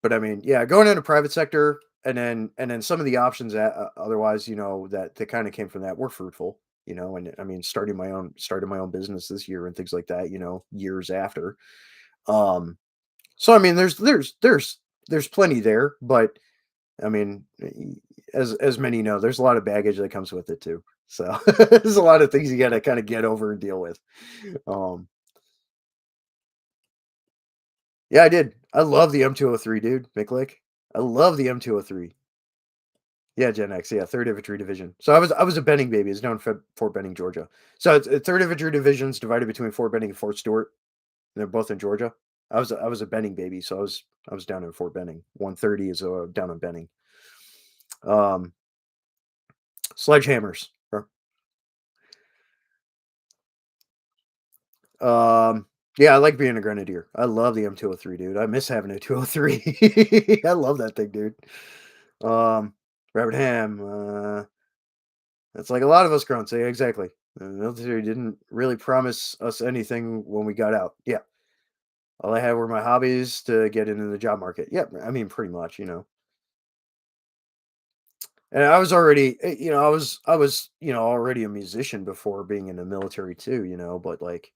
but I mean, yeah, going into private sector and then some of the options that otherwise, that kind of came from that were fruitful, and I mean, starting my own business this year and things like that, years after. Um, so I mean, there's plenty there, but I mean, as many know, there's a lot of baggage that comes with it too. So there's a lot of things you got to kind of get over and deal with. Um, yeah, I did. I love the M203, dude. Mick. I love the M203. Yeah, Gen X. Yeah, 3rd Infantry Division. So I was a Benning baby. It's known for Fort Benning, Georgia. So it's 3rd Infantry Division's divided between Fort Benning and Fort Stewart. And they're both in Georgia. I was a Benning baby, so I was down in Fort Benning. 130 is down in Benning. Um, Sledgehammers. Um, yeah, I like being a grenadier. I love the M203, dude. I miss having a 203. I love that thing, dude. Um, Rabbit Ham. It's like a lot of us grunts. Yeah, exactly. The military didn't really promise us anything when we got out. Yeah, all I had were my hobbies to get into the job market. Yeah, I mean, pretty much. And I was already, already a musician before being in the military too. But like,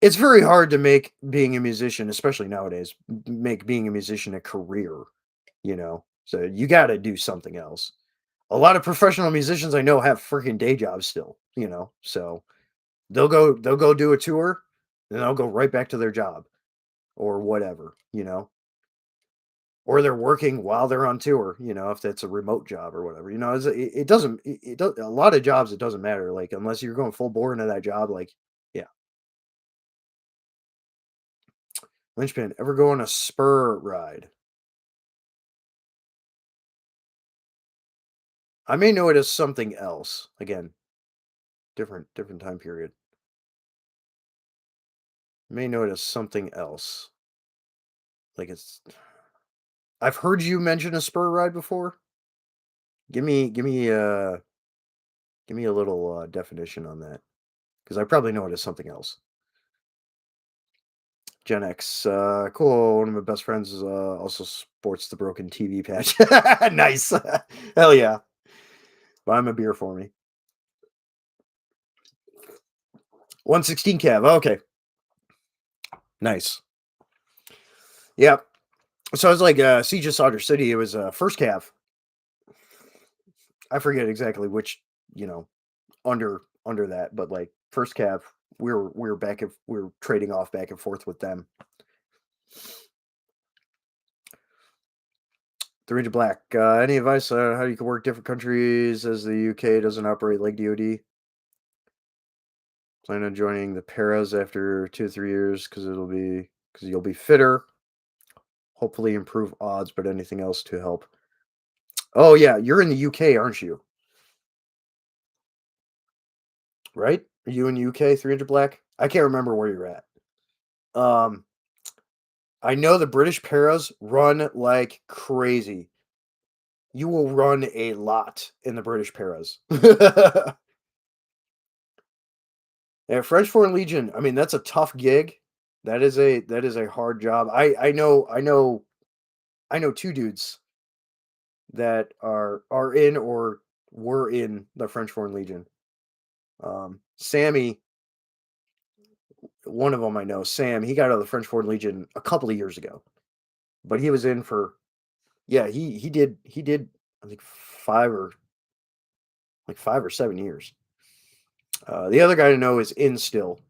it's very hard to make being a musician, especially nowadays, make being a musician a career. So you gotta do something else. A lot of professional musicians I know have freaking day jobs still. So they'll go do a tour, then they'll go right back to their job or whatever. Or they're working while they're on tour, if that's a remote job or whatever. It doesn't it does a lot of jobs it doesn't matter, like, unless you're going full bore into that job, like, yeah. Linchpin, ever go on a spur ride? I may know it as something else. Again, different time period. May know it as something else. Like I've heard you mention a spur ride before. Give me a little definition on that because I probably know it as something else. Gen X, cool. One of my best friends is also sports the broken TV patch. Nice, hell yeah. Buy him a beer for me. 116 Cav. Okay, nice. Yeah. So I was like Siege of Soldier City. It was first Cav. I forget exactly which, you know, under that, but like first Cav, we were trading off back and forth with them. 300 Black. Any advice on how you can work different countries as the UK doesn't operate like DoD? Plan on joining the paras after 2 or 3 years because you'll be fitter. Hopefully improve odds, but anything else to help. Oh yeah, you're in the UK, aren't you? Right? Are you in the UK? 300 Black. I can't remember where you're at. Um, I know the British paras run like crazy. You will run a lot in the British paras. Yeah, French Foreign Legion. I mean, that's a tough gig. That is a hard job. I know two dudes that are in or were in the French Foreign Legion. Sammy, one of them I know, Sam. He got out of the French Foreign Legion a couple of years ago, but he was in for yeah. He did I think 5 or 7 years. The other guy I know is in still.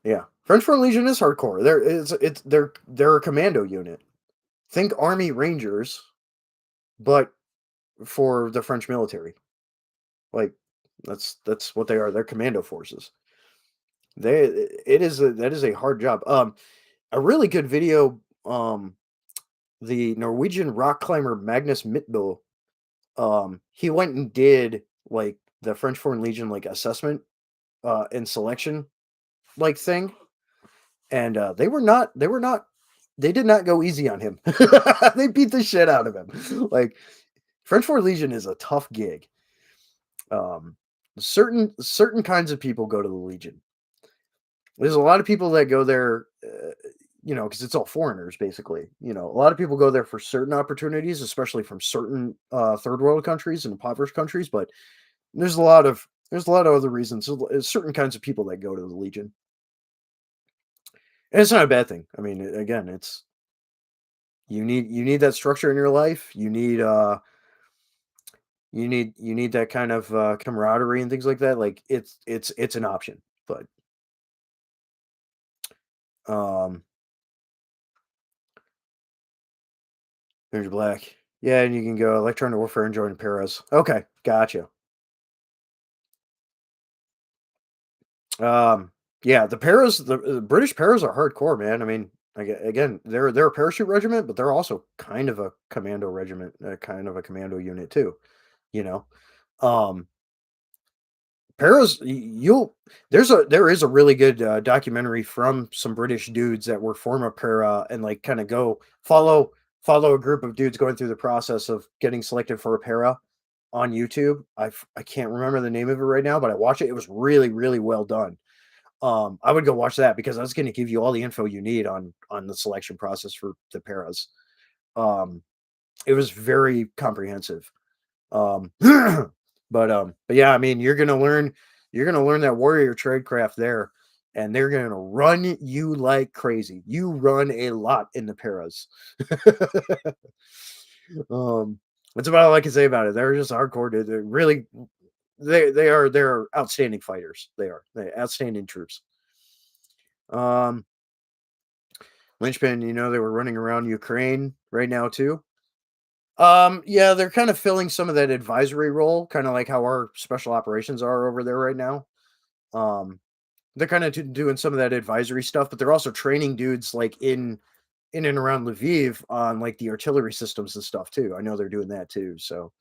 Yeah. French Foreign Legion is hardcore. They're a commando unit. Think Army Rangers, but for the French military. Like that's what they are. They're commando forces. They it is a that is a hard job. A really good video. The Norwegian rock climber Magnus Mitbo. He went and did like the French Foreign Legion like assessment and selection like thing, and they did not go easy on him. They beat the shit out of him. Like French Foreign Legion is a tough gig. Um, certain kinds of people go to the Legion. There's a lot of people that go there, because it's all foreigners basically. A lot of people go there for certain opportunities, especially from certain third world countries and impoverished countries. But there's a lot of other reasons. There's certain kinds of people that go to the Legion, and it's not a bad thing. I mean, again, it's you need that structure in your life. You need that kind of camaraderie and things like that. Like it's an option, but um, there's black. Yeah, and you can go electronic warfare and join paras. Okay, gotcha. Um, yeah, the British paras are hardcore, man. I mean, again, they're a parachute regiment, but they're also kind of a commando regiment, kind of a commando unit too. You know, um, paras. There is a really good documentary from some British dudes that were former para and like kind of go follow a group of dudes going through the process of getting selected for a para on YouTube. I can't remember the name of it right now, but I watched it. It was really really well done. I would go watch that because that's going to give you all the info you need on the selection process for the paras. Um, it was very comprehensive. Um, but yeah, I mean, you're gonna learn that warrior tradecraft there, and they're gonna run you like crazy. You run a lot in the paras. um, that's about all I can say about it. They're just hardcore, dude. They're really they're outstanding fighters. They're outstanding troops. Um, Linchpin, they were running around Ukraine right now too. Yeah, they're kind of filling some of that advisory role, kind of like how our special operations are over there right now. Um, they're kind of doing some of that advisory stuff, but they're also training dudes like in and around Lviv on like the artillery systems and stuff too. I know they're doing that too. So,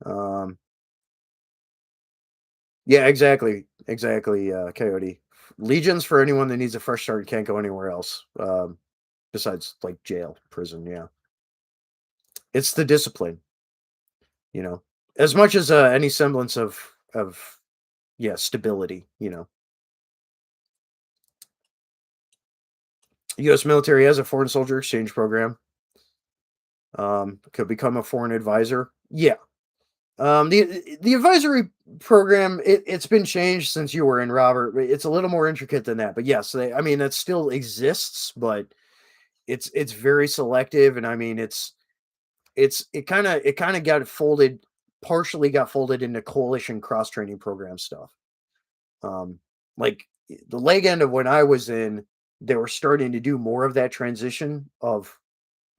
um, yeah, exactly. Coyote legions for anyone that needs a fresh start and can't go anywhere else. Besides like jail, prison. Yeah, it's the discipline. As much as any semblance of yeah, stability. U.S. military has a foreign soldier exchange program. Could become a foreign advisor. Yeah. The advisory program it's been changed since you were in, Robert. It's a little more intricate than that, but yes, I mean that still exists, but it's very selective, and I mean it kind of partially got folded into coalition cross training program stuff. Um, like the leg end of when I was in, they were starting to do more of that transition of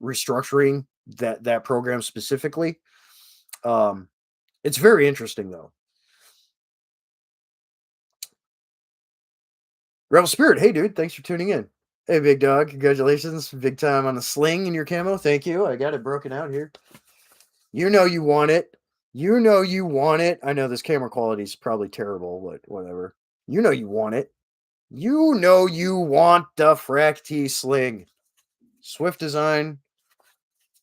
restructuring that program specifically. Um, it's very interesting though. Rebel Spirit, hey dude, thanks for tuning in. Hey big dog, congratulations, big time on the sling in your camo. Thank you. I got it broken out here. You know you want it. You know you want it. I know this camera quality is probably terrible, but whatever. You know you want it. You know you want the FRAC-T sling. Swift design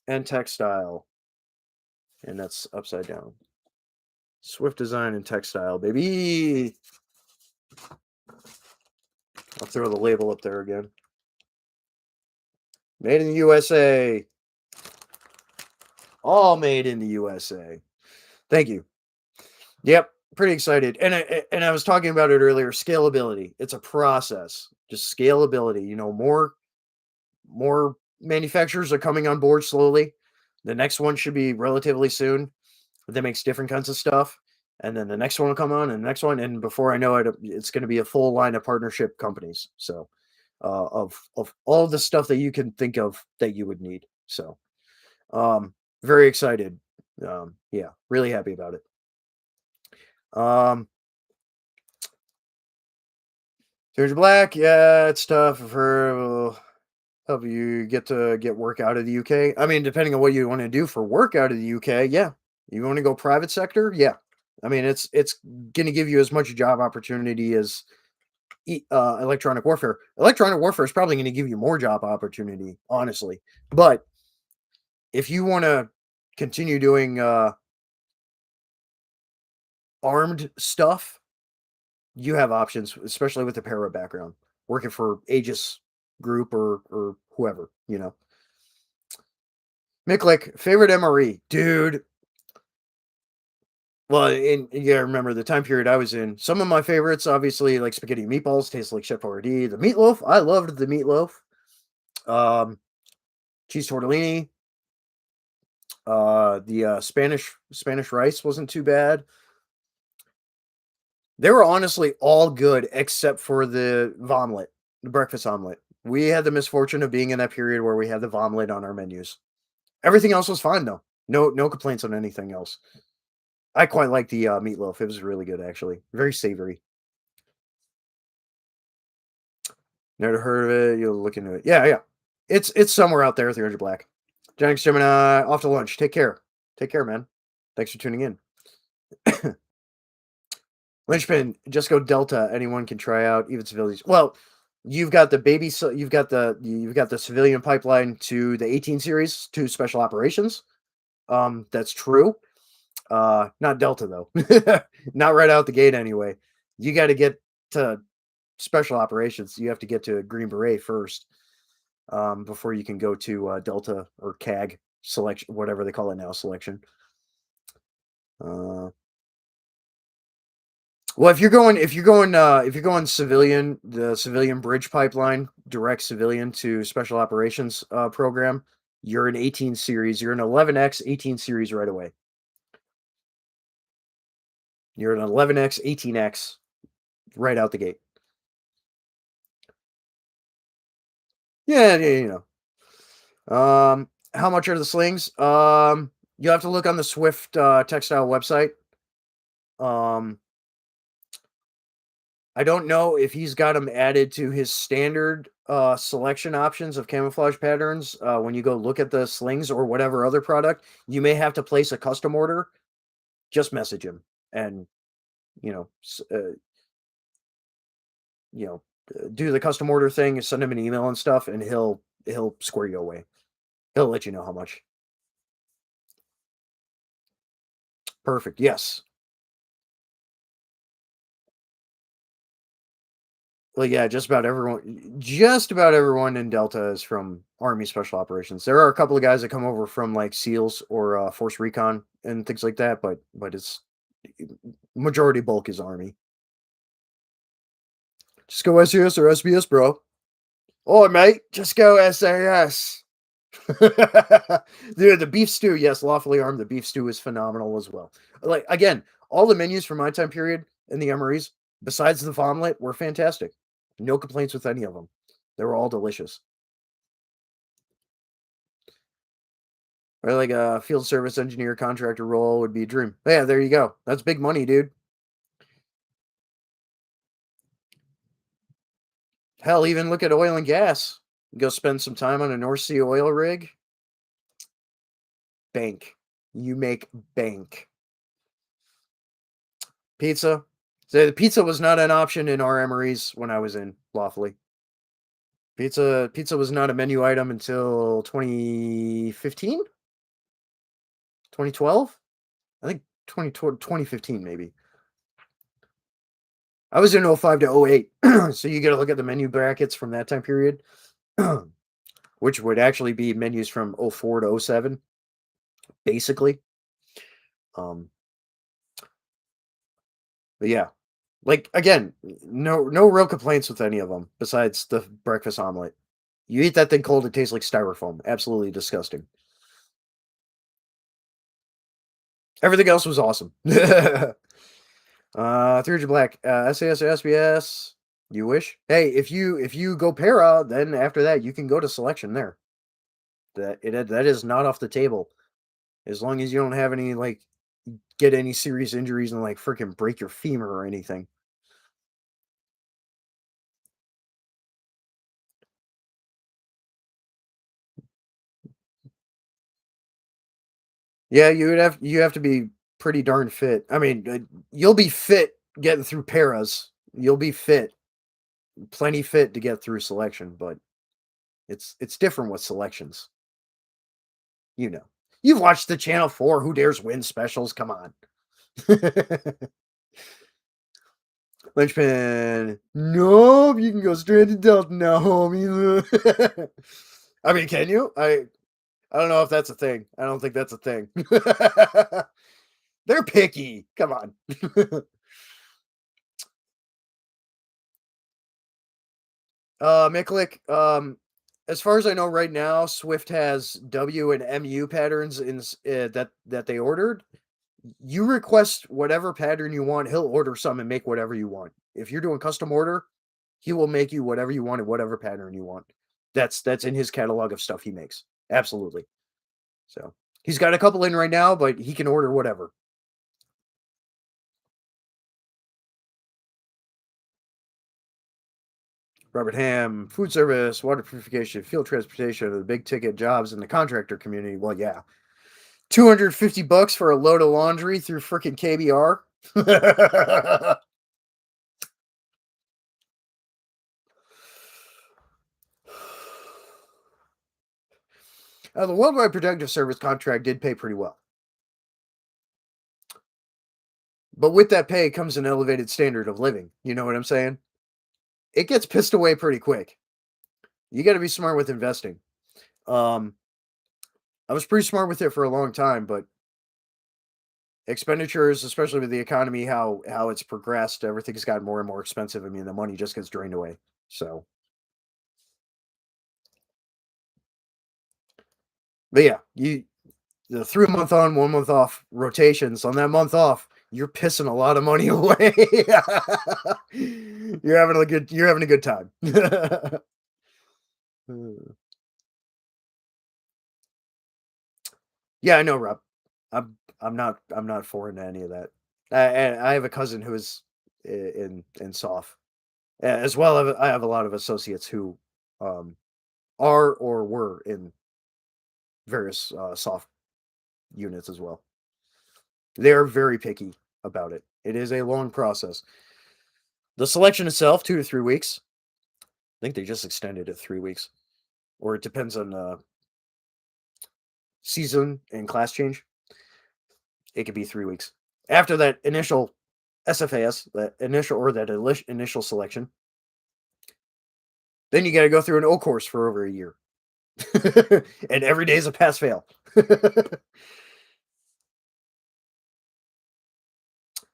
and textile. And that's upside down. Swift design and textile, baby. I'll throw the label up there again. Made in the USA. All made in the USA. Thank you. Yep, pretty excited. And I was talking about it earlier. Scalability. It's a process. Just scalability. More manufacturers are coming on board slowly. The next one should be relatively soon. That makes different kinds of stuff. and then the next one will come on, and the next one, and before I know it, it's going to be a full line of partnership companies. So, of all the stuff that you can think of that you would need. So, very excited. Yeah, really happy about it. Um, There's Black. Yeah, it's tough. I've heard will help you get work out of the UK. I mean, depending on what you want to do for work out of the UK, yeah. You want to go private sector? Yeah. I mean, it's going to give you as much job opportunity as electronic warfare. Electronic warfare is probably going to give you more job opportunity, honestly. But if you want to continue doing armed stuff, you have options, especially with the para background, working for Aegis Group or whoever, you know. Micklick, favorite MRE, dude. Well, yeah, remember the time period I was in. Some of my favorites, obviously, like spaghetti and meatballs, tastes like Chef Boyardee. The meatloaf, I loved the meatloaf. Um, Cheese tortellini. The Spanish rice wasn't too bad. They were honestly all good except for the vomelet, the breakfast omelet. We had the misfortune of being in that period where we had the vomelet on our menus. Everything else was fine though. No complaints on anything else. I quite like the meatloaf. It was really good actually. Very savory. Never heard of it. You'll look into it. Yeah, yeah. It's somewhere out there, 300 Black. Giants Gemini, off to lunch. Take care. Take care, man. Thanks for tuning in. Linchpin, just go Delta. Anyone can try out, even civilians. Well, you've got the you've got the civilian pipeline to the 18 series to special operations. That's true. Not Delta though. Not right out the gate anyway. You got to get to special operations. You have to get to Green Beret first, before you can go to Delta or CAG selection, whatever they call it now, selection. Well, if you're going civilian, the civilian bridge pipeline, direct civilian to special operations program, you're an 18 series. You're an 11X 18 series right away. You're an 11X 18X right out the gate. Yeah, you know. How much are the slings? You have to look on the Swift textile website. I don't know if he's got them added to his standard selection options of camouflage patterns. When you go look at the slings or whatever other product, you may have to place a custom order. Just message him and you know, you know, do the custom order thing. Send him an email and stuff, and he'll square you away. He'll let you know how much. Perfect. Yes. Well, yeah, just about everyone in Delta is from Army Special Operations. There are a couple of guys that come over from like SEALs or Force Recon and things like that, but it's majority bulk is Army. Just go SAS or SBS, bro. Oh, mate, just go SAS. Dude, the beef stew, yes, lawfully armed. The beef stew is phenomenal as well. Like again, all the menus from my time period in the MREs, besides the omelet, were fantastic. No complaints with any of them. They were all delicious. Or like a field service engineer contractor role would be a dream. Yeah, there you go. That's big money, dude. Hell, even look at oil and gas. Go spend some time on a North Sea oil rig. Bank. You make bank. Pizza. So the pizza was not an option in our MREs when I was in lawfully. Pizza was not a menu item until 2015? 2012? I think 2015 maybe. I was in 05 to 08. So you got to look at the menu brackets from that time period, which would actually be menus from 04 to 07, basically. But yeah, like again, no real complaints with any of them besides the breakfast omelet. You eat that thing cold, it tastes like styrofoam. Absolutely disgusting. Everything else was awesome. 300 black. SAS or SBS. You wish. Hey, if you go para, then after that you can go to selection there. That is not off the table. As long as you don't have any like get any serious injuries and like freaking break your femur or anything. Yeah, you have to be pretty darn fit. I mean, you'll be fit getting through paras. You'll be fit, plenty fit to get through selection, but it's different with selections. You know. You've watched the Channel 4 Who Dares Win specials. Come on. Linchpin. Nope, you can go straight to Delta now, homie. I mean, can you? I don't know if that's a thing. I don't think that's a thing. They're picky. Come on. Miklik, as far as I know right now, Swift has W and MU patterns that they ordered. You request whatever pattern you want, he'll order some and make whatever you want. If you're doing custom order, he will make you whatever you want and whatever pattern you want. That's in his catalog of stuff he makes. Absolutely. So he's got a couple in right now, but he can order whatever. Robert Ham, food service, water purification, field transportation, the big ticket jobs in the contractor community. Well, yeah. $250 for a load of laundry through freaking KBR. The Worldwide Protective Service contract did pay pretty well. But with that pay comes an elevated standard of living. You know what I'm saying? It gets pissed away pretty quick. You got to be smart with investing. Um, I was pretty smart with it for a long time, but expenditures, especially with the economy, how it's progressed, everything's gotten more and more expensive. I mean, the money just gets drained away. So, but yeah, you the 3 month on, 1 month off rotations on that month off, you're pissing a lot of money away. You're having a good time. Yeah, I know, Rob. I'm not foreign to any of that. And I have a cousin who is in SOF, as well. I have a lot of associates who um, are or were in various SOF units as well. They are very picky about it. It is a long process. The selection itself, 2 to 3 weeks. I think they just extended it 3 weeks, or it depends on season and class change. It could be 3 weeks after that initial SFAS, that initial selection. Then you got to go through an O course for over a year, and every day is a pass fail.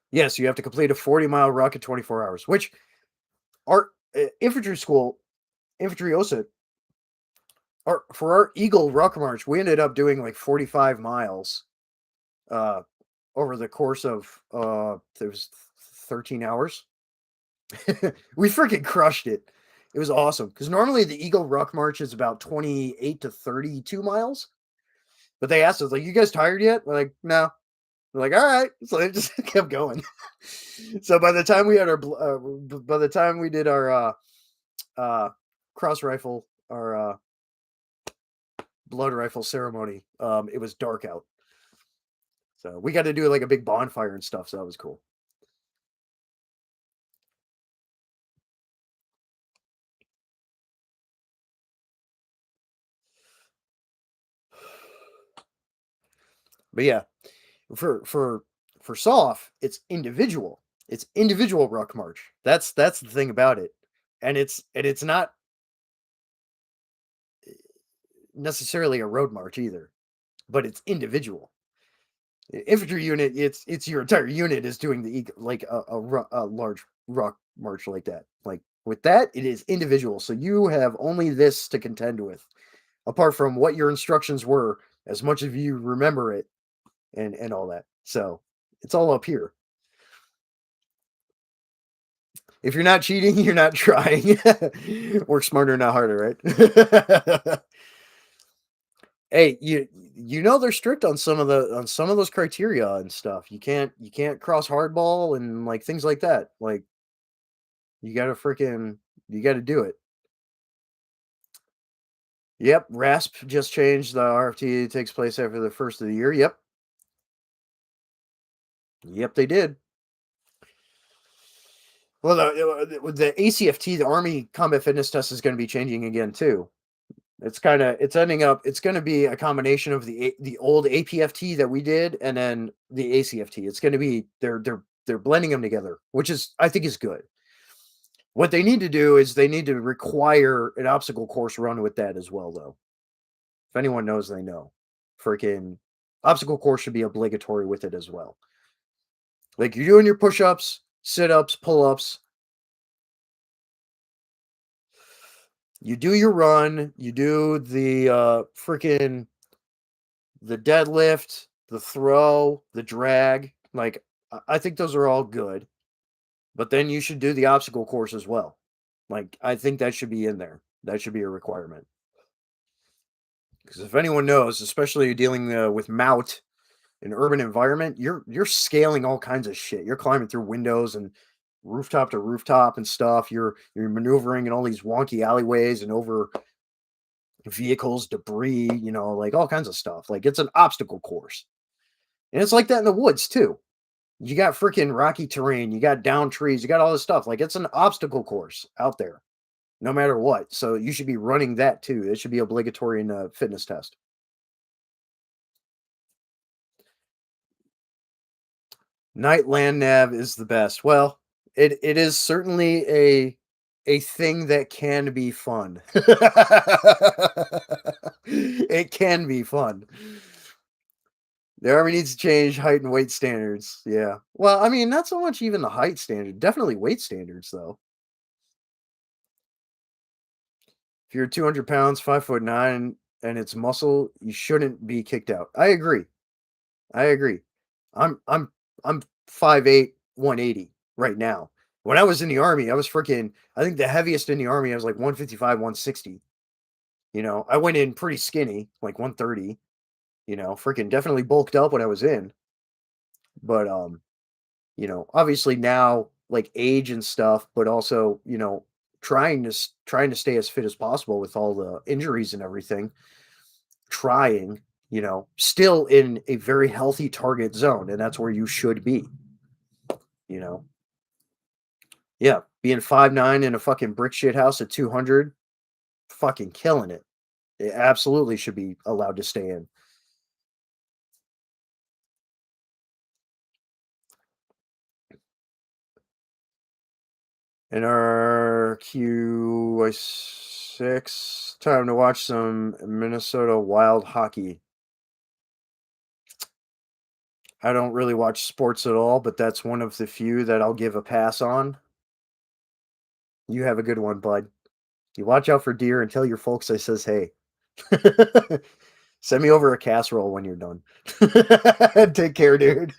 Yes, you have to complete a 40-mile ruck in 24 hours, which our infantry school, infantry OSA, for our Eagle Ruck March, we ended up doing like 45 miles uh, over the course of there was 13 hours. We freaking crushed it. It was awesome because normally the Eagle Ruck March is about 28 to 32 miles. But they asked us, like, you guys tired yet? We're like, no. We're like, all right. So they just kept going. So by the time we had by the time we did our cross rifle, our blood rifle ceremony, it was dark out. So we got to do like a big bonfire and stuff. So that was cool. But yeah, for for for Soft, it's individual. It's individual ruck march. That's the thing about it, and it's not necessarily a road march either, but it's individual. Infantry unit, it's your entire unit is doing like a large ruck march like that. Like with that, it is individual. So you have only this to contend with, apart from what your instructions were, as much as you remember it, and all that. So it's all up here. If you're not cheating, you're not trying. Work smarter, not harder, right? Hey, you know they're strict on some of those criteria and stuff. You can't cross hardball and like things like that. Like you gotta freaking you gotta do it. Yep, RASP just changed. The RFT takes place after the first of the year. Yep. Yep, they did. Well, the ACFT, the Army Combat Fitness Test, is going to be changing again too. It's ending up. It's going to be a combination of the old APFT that we did, and then the ACFT. It's going to be they're blending them together, which is I think is good. What they need to do is they need to require an obstacle course run with that as well, though. If anyone knows, they know. Freaking obstacle course should be obligatory with it as well. Like you're doing your push-ups, sit-ups, pull-ups. You do your run, you do the freaking the deadlift, the throw, the drag. Like I think those are all good. But then you should do the obstacle course as well. Like I think that should be in there. That should be a requirement. Because if anyone knows, especially dealing with Mout in urban environment, you're scaling all kinds of shit. You're climbing through windows and rooftop to rooftop and stuff. You're maneuvering in all these wonky alleyways and over vehicles, debris, like all kinds of stuff. Like it's an obstacle course. And it's like that in the woods too. You got freaking rocky terrain, you got down trees, you got all this stuff. Like it's an obstacle course out there, no matter what. So you should be running that too. It should be obligatory in a fitness test. Night land nav is the best. Well, it is certainly a thing that can be fun. It can be fun. The Army needs to change height and weight standards. Yeah. Well, I mean, not so much even the height standard. Definitely weight standards, though. If you're 200 pounds, 5'9", and it's muscle, you shouldn't be kicked out. I agree. I agree. I'm I'm I'm 5'8", 180 right now. When I was in the Army, I was freaking. I think the heaviest in the Army, I was like 155, 160. I went in pretty skinny, like 130. Freaking definitely bulked up when I was in. But obviously now like age and stuff, but also trying to stay as fit as possible with all the injuries and everything. Trying, still in a very healthy target zone, and that's where you should be. You know, yeah, being 5'9" in a fucking brick shit house at 200, fucking killing it. It absolutely should be allowed to stay in. In our QI6, time to watch some Minnesota Wild hockey. I don't really watch sports at all, but that's one of the few that I'll give a pass on. You have a good one, bud. You watch out for deer and tell your folks I says hey. Send me over a casserole when you're done. Take care, dude.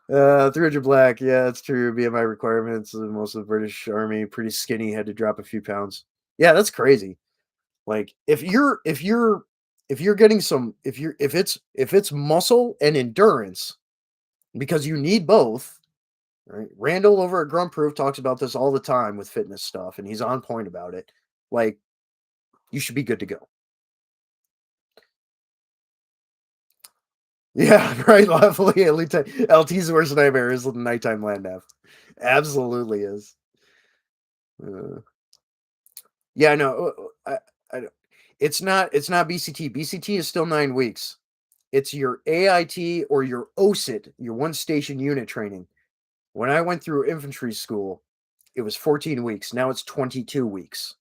300 black. Yeah, that's true. BMI requirements. Most of the British Army pretty skinny, had to drop a few pounds. Yeah, that's crazy. Like if you're getting some if it's muscle and endurance because you need both, right? Randall over at Grunt Proof talks about this all the time with fitness stuff, and he's on point about it. Like you should be good to go. Yeah, right. Lovely. LT's worst nightmare is the nighttime land nav. Absolutely is. Uh, yeah, no, I, it's not BCT. BCT is still 9 weeks. It's your AIT or your OSIT, your one station unit training. When I went through infantry school, it was 14 weeks. Now it's 22 weeks.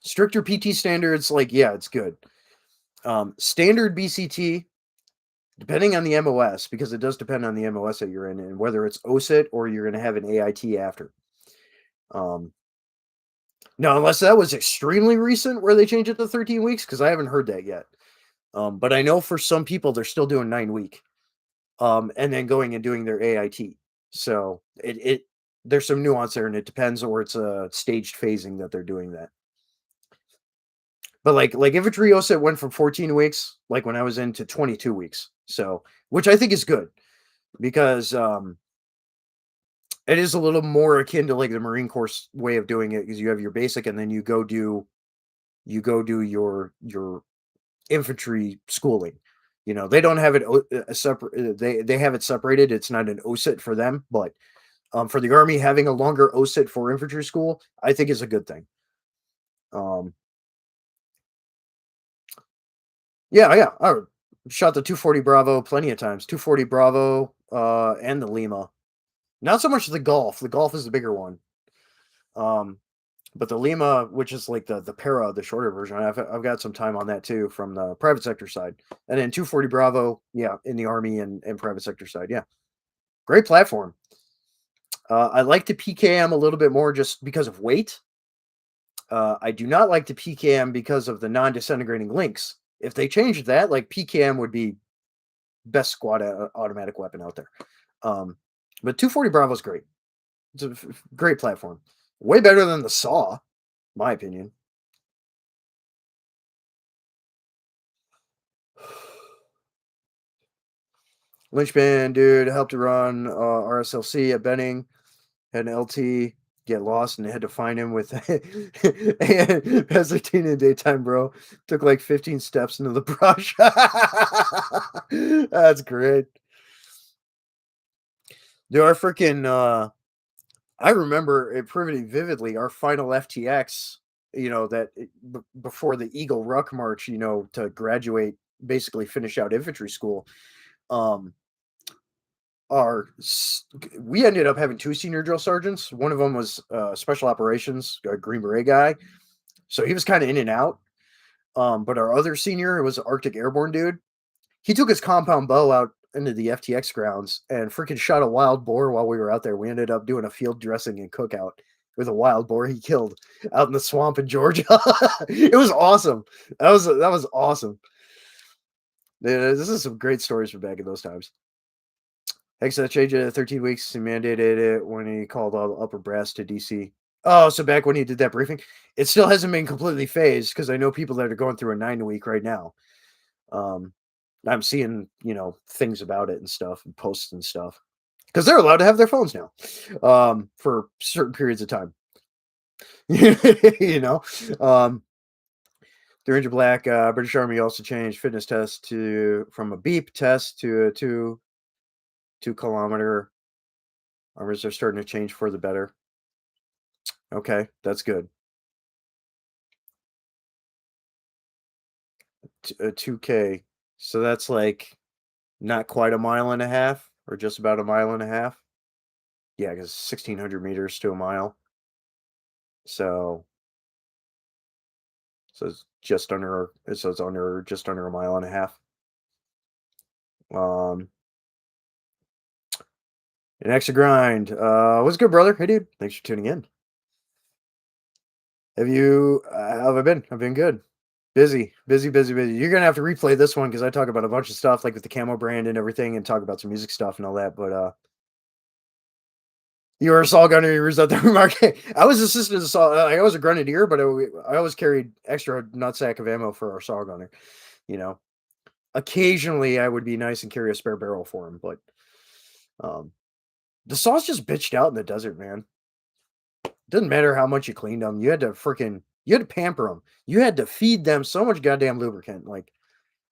Stricter PT standards, like, yeah, it's good. Standard BCT, depending on the MOS, because it does depend on the MOS that you're in and whether it's OSIT or you're going to have an AIT after. No, unless that was extremely recent where they changed it to 13 weeks, because I haven't heard that yet. But I know for some people, they're still doing 9 week. and then going and doing their AIT. So there's some nuance there, and it depends, or it's a staged phasing that they're doing that. But like infantry OSIT went from 14 weeks, like when I was in, to 22 weeks. So which I think is good because it is a little more akin to like the Marine Corps way of doing it, because you have your basic and then you go do your infantry schooling. They don't have it separate. They have it separated. It's not an OSIT for them, but for the Army, having a longer OSIT for infantry school, I think is a good thing. Um, yeah, yeah. I shot the 240 Bravo plenty of times. 240 Bravo, and the Lima. Not so much the Golf. The Golf is the bigger one. Um, but the Lima, which is like the Para, the shorter version, I've got some time on that too from the private sector side. And then 240 Bravo, yeah, in the Army and private sector side, yeah, great platform. I like the PKM a little bit more just because of weight. I do not like the PKM because of the non-disintegrating links. If they changed that, like PKM would be best squad automatic weapon out there. But 240 Bravo is great. It's a great platform. Way better than the Saw, my opinion. Lynchman, dude, helped to run RSLC at Benning. Had an LT get lost and they had to find him with Pasadena daytime, bro. Took like 15 steps into the brush. That's great. Dude, our freaking I remember it pretty vividly. Our final FTX, before the Eagle Ruck March, to graduate, basically finish out infantry school. Um, we ended up having two senior drill sergeants. One of them was special operations, a Green Beret guy, so he was kind of in and out. But our other senior was an Arctic Airborne dude. He took his compound bow out into the FTX grounds and freaking shot a wild boar while we were out there. We ended up doing a field dressing and cookout with a wild boar he killed out in the swamp in Georgia. It was awesome. That was awesome. This is some great stories from back in those times. Hexa changed it at 13 weeks. He mandated it when he called all the upper brass to DC. Oh, so back when he did that briefing, it still hasn't been completely phased because I know people that are going through a 9-week right now. I'm seeing, things about it and stuff and posts and stuff because they're allowed to have their phones now, for certain periods of time. you know, um, the Ranger Black, British Army also changed fitness test from a beep test to a 2 kilometer. Armors are starting to change for the better. Okay, that's good. A 2K. So that's like not quite a mile and a half, or just about a mile and a half. Yeah, because 1,600 meters to a mile. So it's just under. So it's just under a mile and a half. An extra grind. What's good, brother? Hey, dude. Thanks for tuning in. How have I been? I've been good. Busy. You're gonna have to replay this one because I talk about a bunch of stuff, like with the camo brand and everything, and talk about some music stuff and all that. But you were a saw gunner. You were out there market. I was assistant saw. I was a grenadier, but I always carried extra nutsack of ammo for our saw gunner. Occasionally I would be nice and carry a spare barrel for him, but the saws just bitched out in the desert, man. Doesn't matter how much you cleaned them. You had to pamper them. You had to feed them so much goddamn lubricant. Like,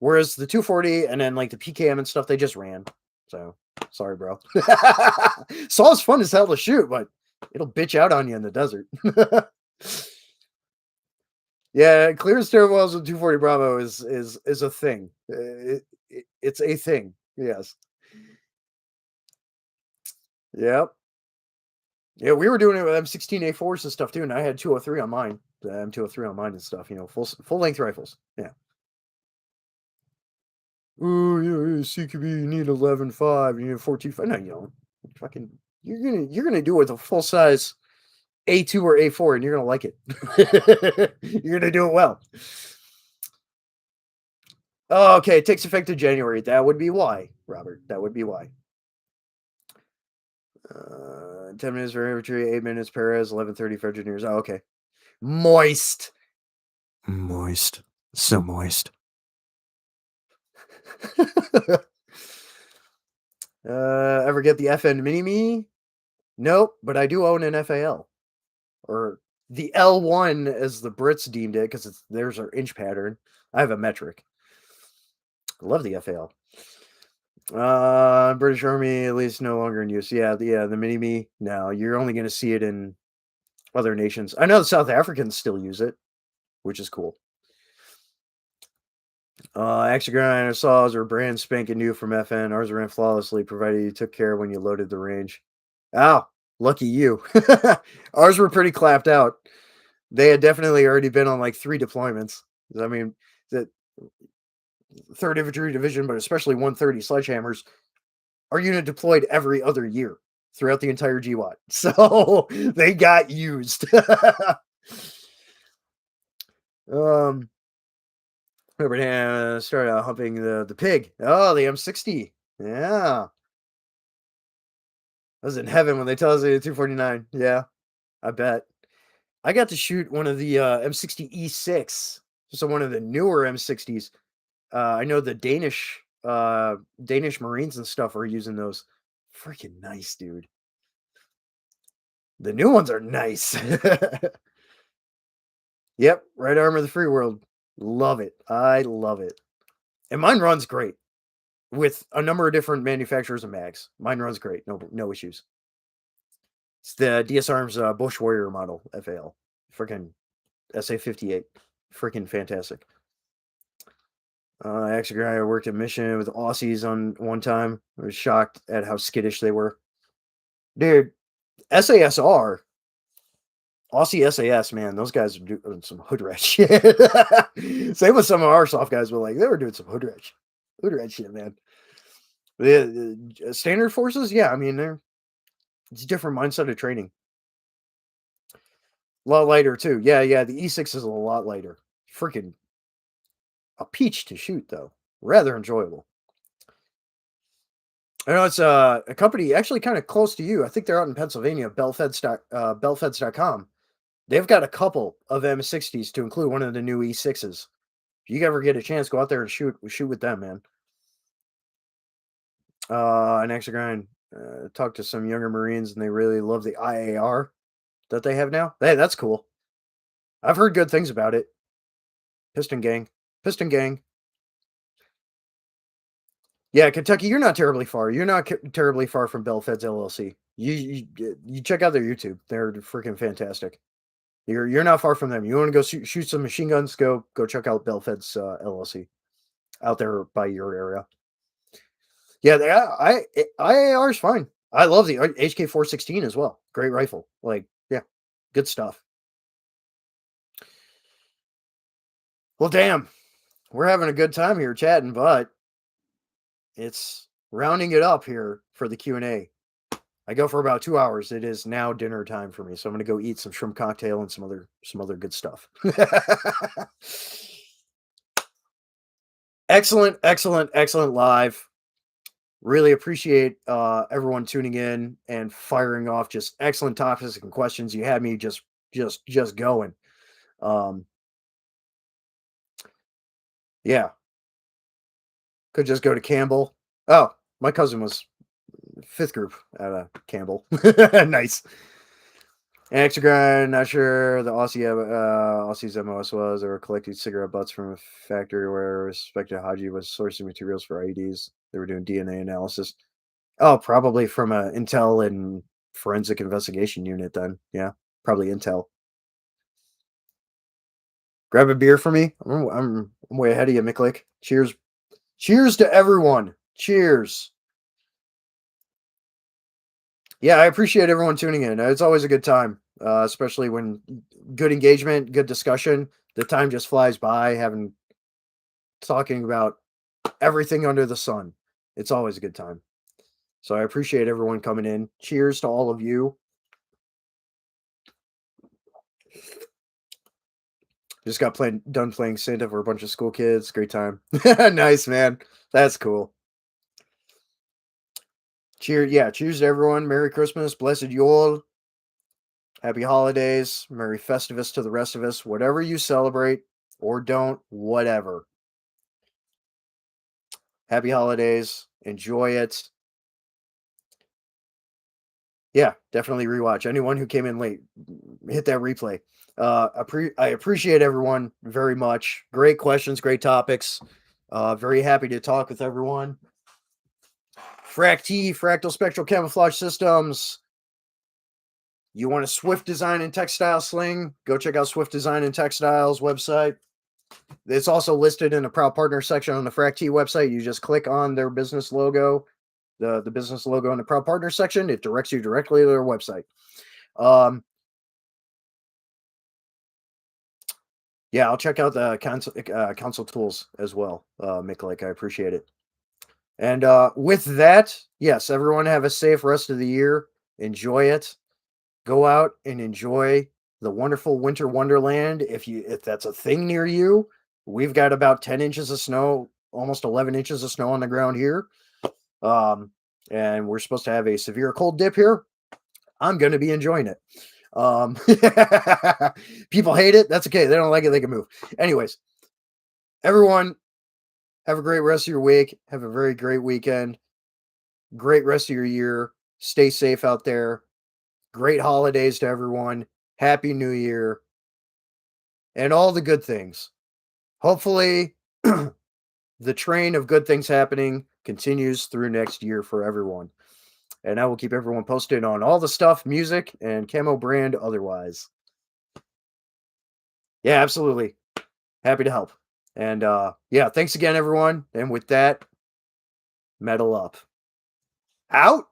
whereas the 240 and then like the PKM and stuff, they just ran. So sorry, bro. Saw's fun as hell to shoot, but it'll bitch out on you in the desert. Yeah, clear stairwells with 240 Bravo is a thing. It's a thing. Yes. Yep. Yeah, we were doing it with M16A4s and stuff too, and I had 203 on mine, the M203 on mine and stuff. Full length rifles. Yeah. Oh yeah, CQB. You need 11.5. You need 14.5. No, you don't. Fucking, you're gonna do it with a full size A2 or A4, and you're gonna like it. You're gonna do it well. Oh, okay. It takes effect in January. That would be why. Robert. That would be why. 10 minutes for infantry, 8 minutes Perez, 11:30 for engineers. Oh, okay. Moist. Moist. So moist. Ever get the FN Mini-Me? Nope, but I do own an FAL. Or the L1 as the Brits deemed it, because there's our inch pattern. I have a metric. I love the FAL. British Army, at least no longer in use. Yeah, the Mini-Me. No, you're only going to see it in other nations. I know the South Africans still use it, which is cool. Action grinder saws are brand spanking new from FN. Ours ran flawlessly, provided you took care when you loaded the range. Oh, lucky you. Ours were pretty clapped out. They had definitely already been on like 3 deployments. I mean, the 3rd Infantry Division, but especially 130 sledgehammers, our unit deployed every other year throughout the entire GWAT. So they got used. Abraham started out humping the pig. Oh, the M60. Yeah. I was in heaven when they tell us the 249. Yeah, I bet. I got to shoot one of the M60 E6. So one of the newer M60s. I know the Danish Marines and stuff are using those. Freaking nice, dude. The new ones are nice. Yep, right arm of the free world. Love it. I love it. And mine runs great with a number of different manufacturers of mags. Mine runs great. No issues. It's the DS Arms Bush Warrior model FAL. Freaking SA-58. Freaking fantastic. Actually, I worked a mission with Aussies on one time. I was shocked at how skittish they were. Dude, SASR, Aussie SAS, man, those guys are doing some hood rat shit. Same with some of our soft guys, but like they were doing some hood rat shit, man. The standard forces, yeah, I mean it's a different mindset of training. A lot lighter too. Yeah, the E6 is a lot lighter. Freaking a peach to shoot though. Rather enjoyable. I know it's a company actually kind of close to you. I think they're out in Pennsylvania, bellfeds.com. They've got a couple of M60s to include one of the new E6s. If you ever get a chance, go out there and shoot with them, man. An extra grind. Talked to some younger Marines, and they really love the IAR that they have now. Hey, that's cool. I've heard good things about it. Piston gang. Yeah, Kentucky, you're not terribly far. You're not terribly far from Bellfeds LLC. You check out their YouTube. They're freaking fantastic. You're not far from them. You want to go shoot some machine guns? Go check out Bellfeds LLC out there by your area. Yeah, IAR is fine. I love the HK416 as well. Great rifle. Like, yeah, good stuff. Well, damn, we're having a good time here chatting, but it's rounding it up here for the Q&A. I go for about 2 hours. It is now dinner time for me, so I'm going to go eat some shrimp cocktail and some other good stuff. Excellent live. Really appreciate everyone tuning in and firing off just excellent topics and questions. You had me just going. Yeah. Could just go to Campbell. Oh, my cousin was 5th group at Campbell. Nice. Extra grind, not sure the Aussie's MOS was. They were collecting cigarette butts from a factory where respected Haji was sourcing materials for IEDs. They were doing DNA analysis. Oh, probably from a Intel and forensic investigation unit then. Yeah, probably Intel. Grab a beer for me. I'm way ahead of you, Miklik. Cheers. Cheers to everyone. Cheers. Yeah, I appreciate everyone tuning in. It's always a good time, especially when good engagement, good discussion. The time just flies by talking about everything under the sun. It's always a good time. So I appreciate everyone coming in. Cheers to all of you. Just got done playing Santa for a bunch of school kids. Great time. Nice, man. That's cool. Cheers, yeah, cheers to everyone. Merry Christmas, blessed Yule, happy holidays, Merry Festivus to the rest of us. Whatever you celebrate or don't, whatever. Happy holidays. Enjoy it. Yeah, definitely rewatch. Anyone who came in late, hit that replay. I appreciate everyone very much. Great questions, great topics. Very happy to talk with everyone. FRAC-T, Fractal Spectral Camouflage Systems. You want a Swift Design and Textile sling? Go check out Swift Design and Textiles website. It's also listed in the Proud Partner section on the FRAC-T website. You just click on their business logo, the business logo in the Proud Partner section. It directs you directly to their website. Um, yeah, I'll check out the console tools as well, Mick. Like, I appreciate it. And with that, yes, everyone have a safe rest of the year. Enjoy it. Go out and enjoy the wonderful winter wonderland. If that's a thing near you, we've got about 10 inches of snow, almost 11 inches of snow on the ground here. Um, and we're supposed to have a severe cold dip here. I'm going to be enjoying it. Um, people hate it. That's okay. They don't like it. They can move. Anyways, everyone, have a great rest of your week. Have a very great weekend. Great rest of your year. Stay safe out there. Great holidays to everyone. Happy New Year and all the good things. Hopefully, the train of good things happening continues through next year for everyone. And I will keep everyone posted on all the stuff, music, and camo brand otherwise. Yeah, absolutely. Happy to help. And yeah, thanks again, everyone. And with that, metal up. Out.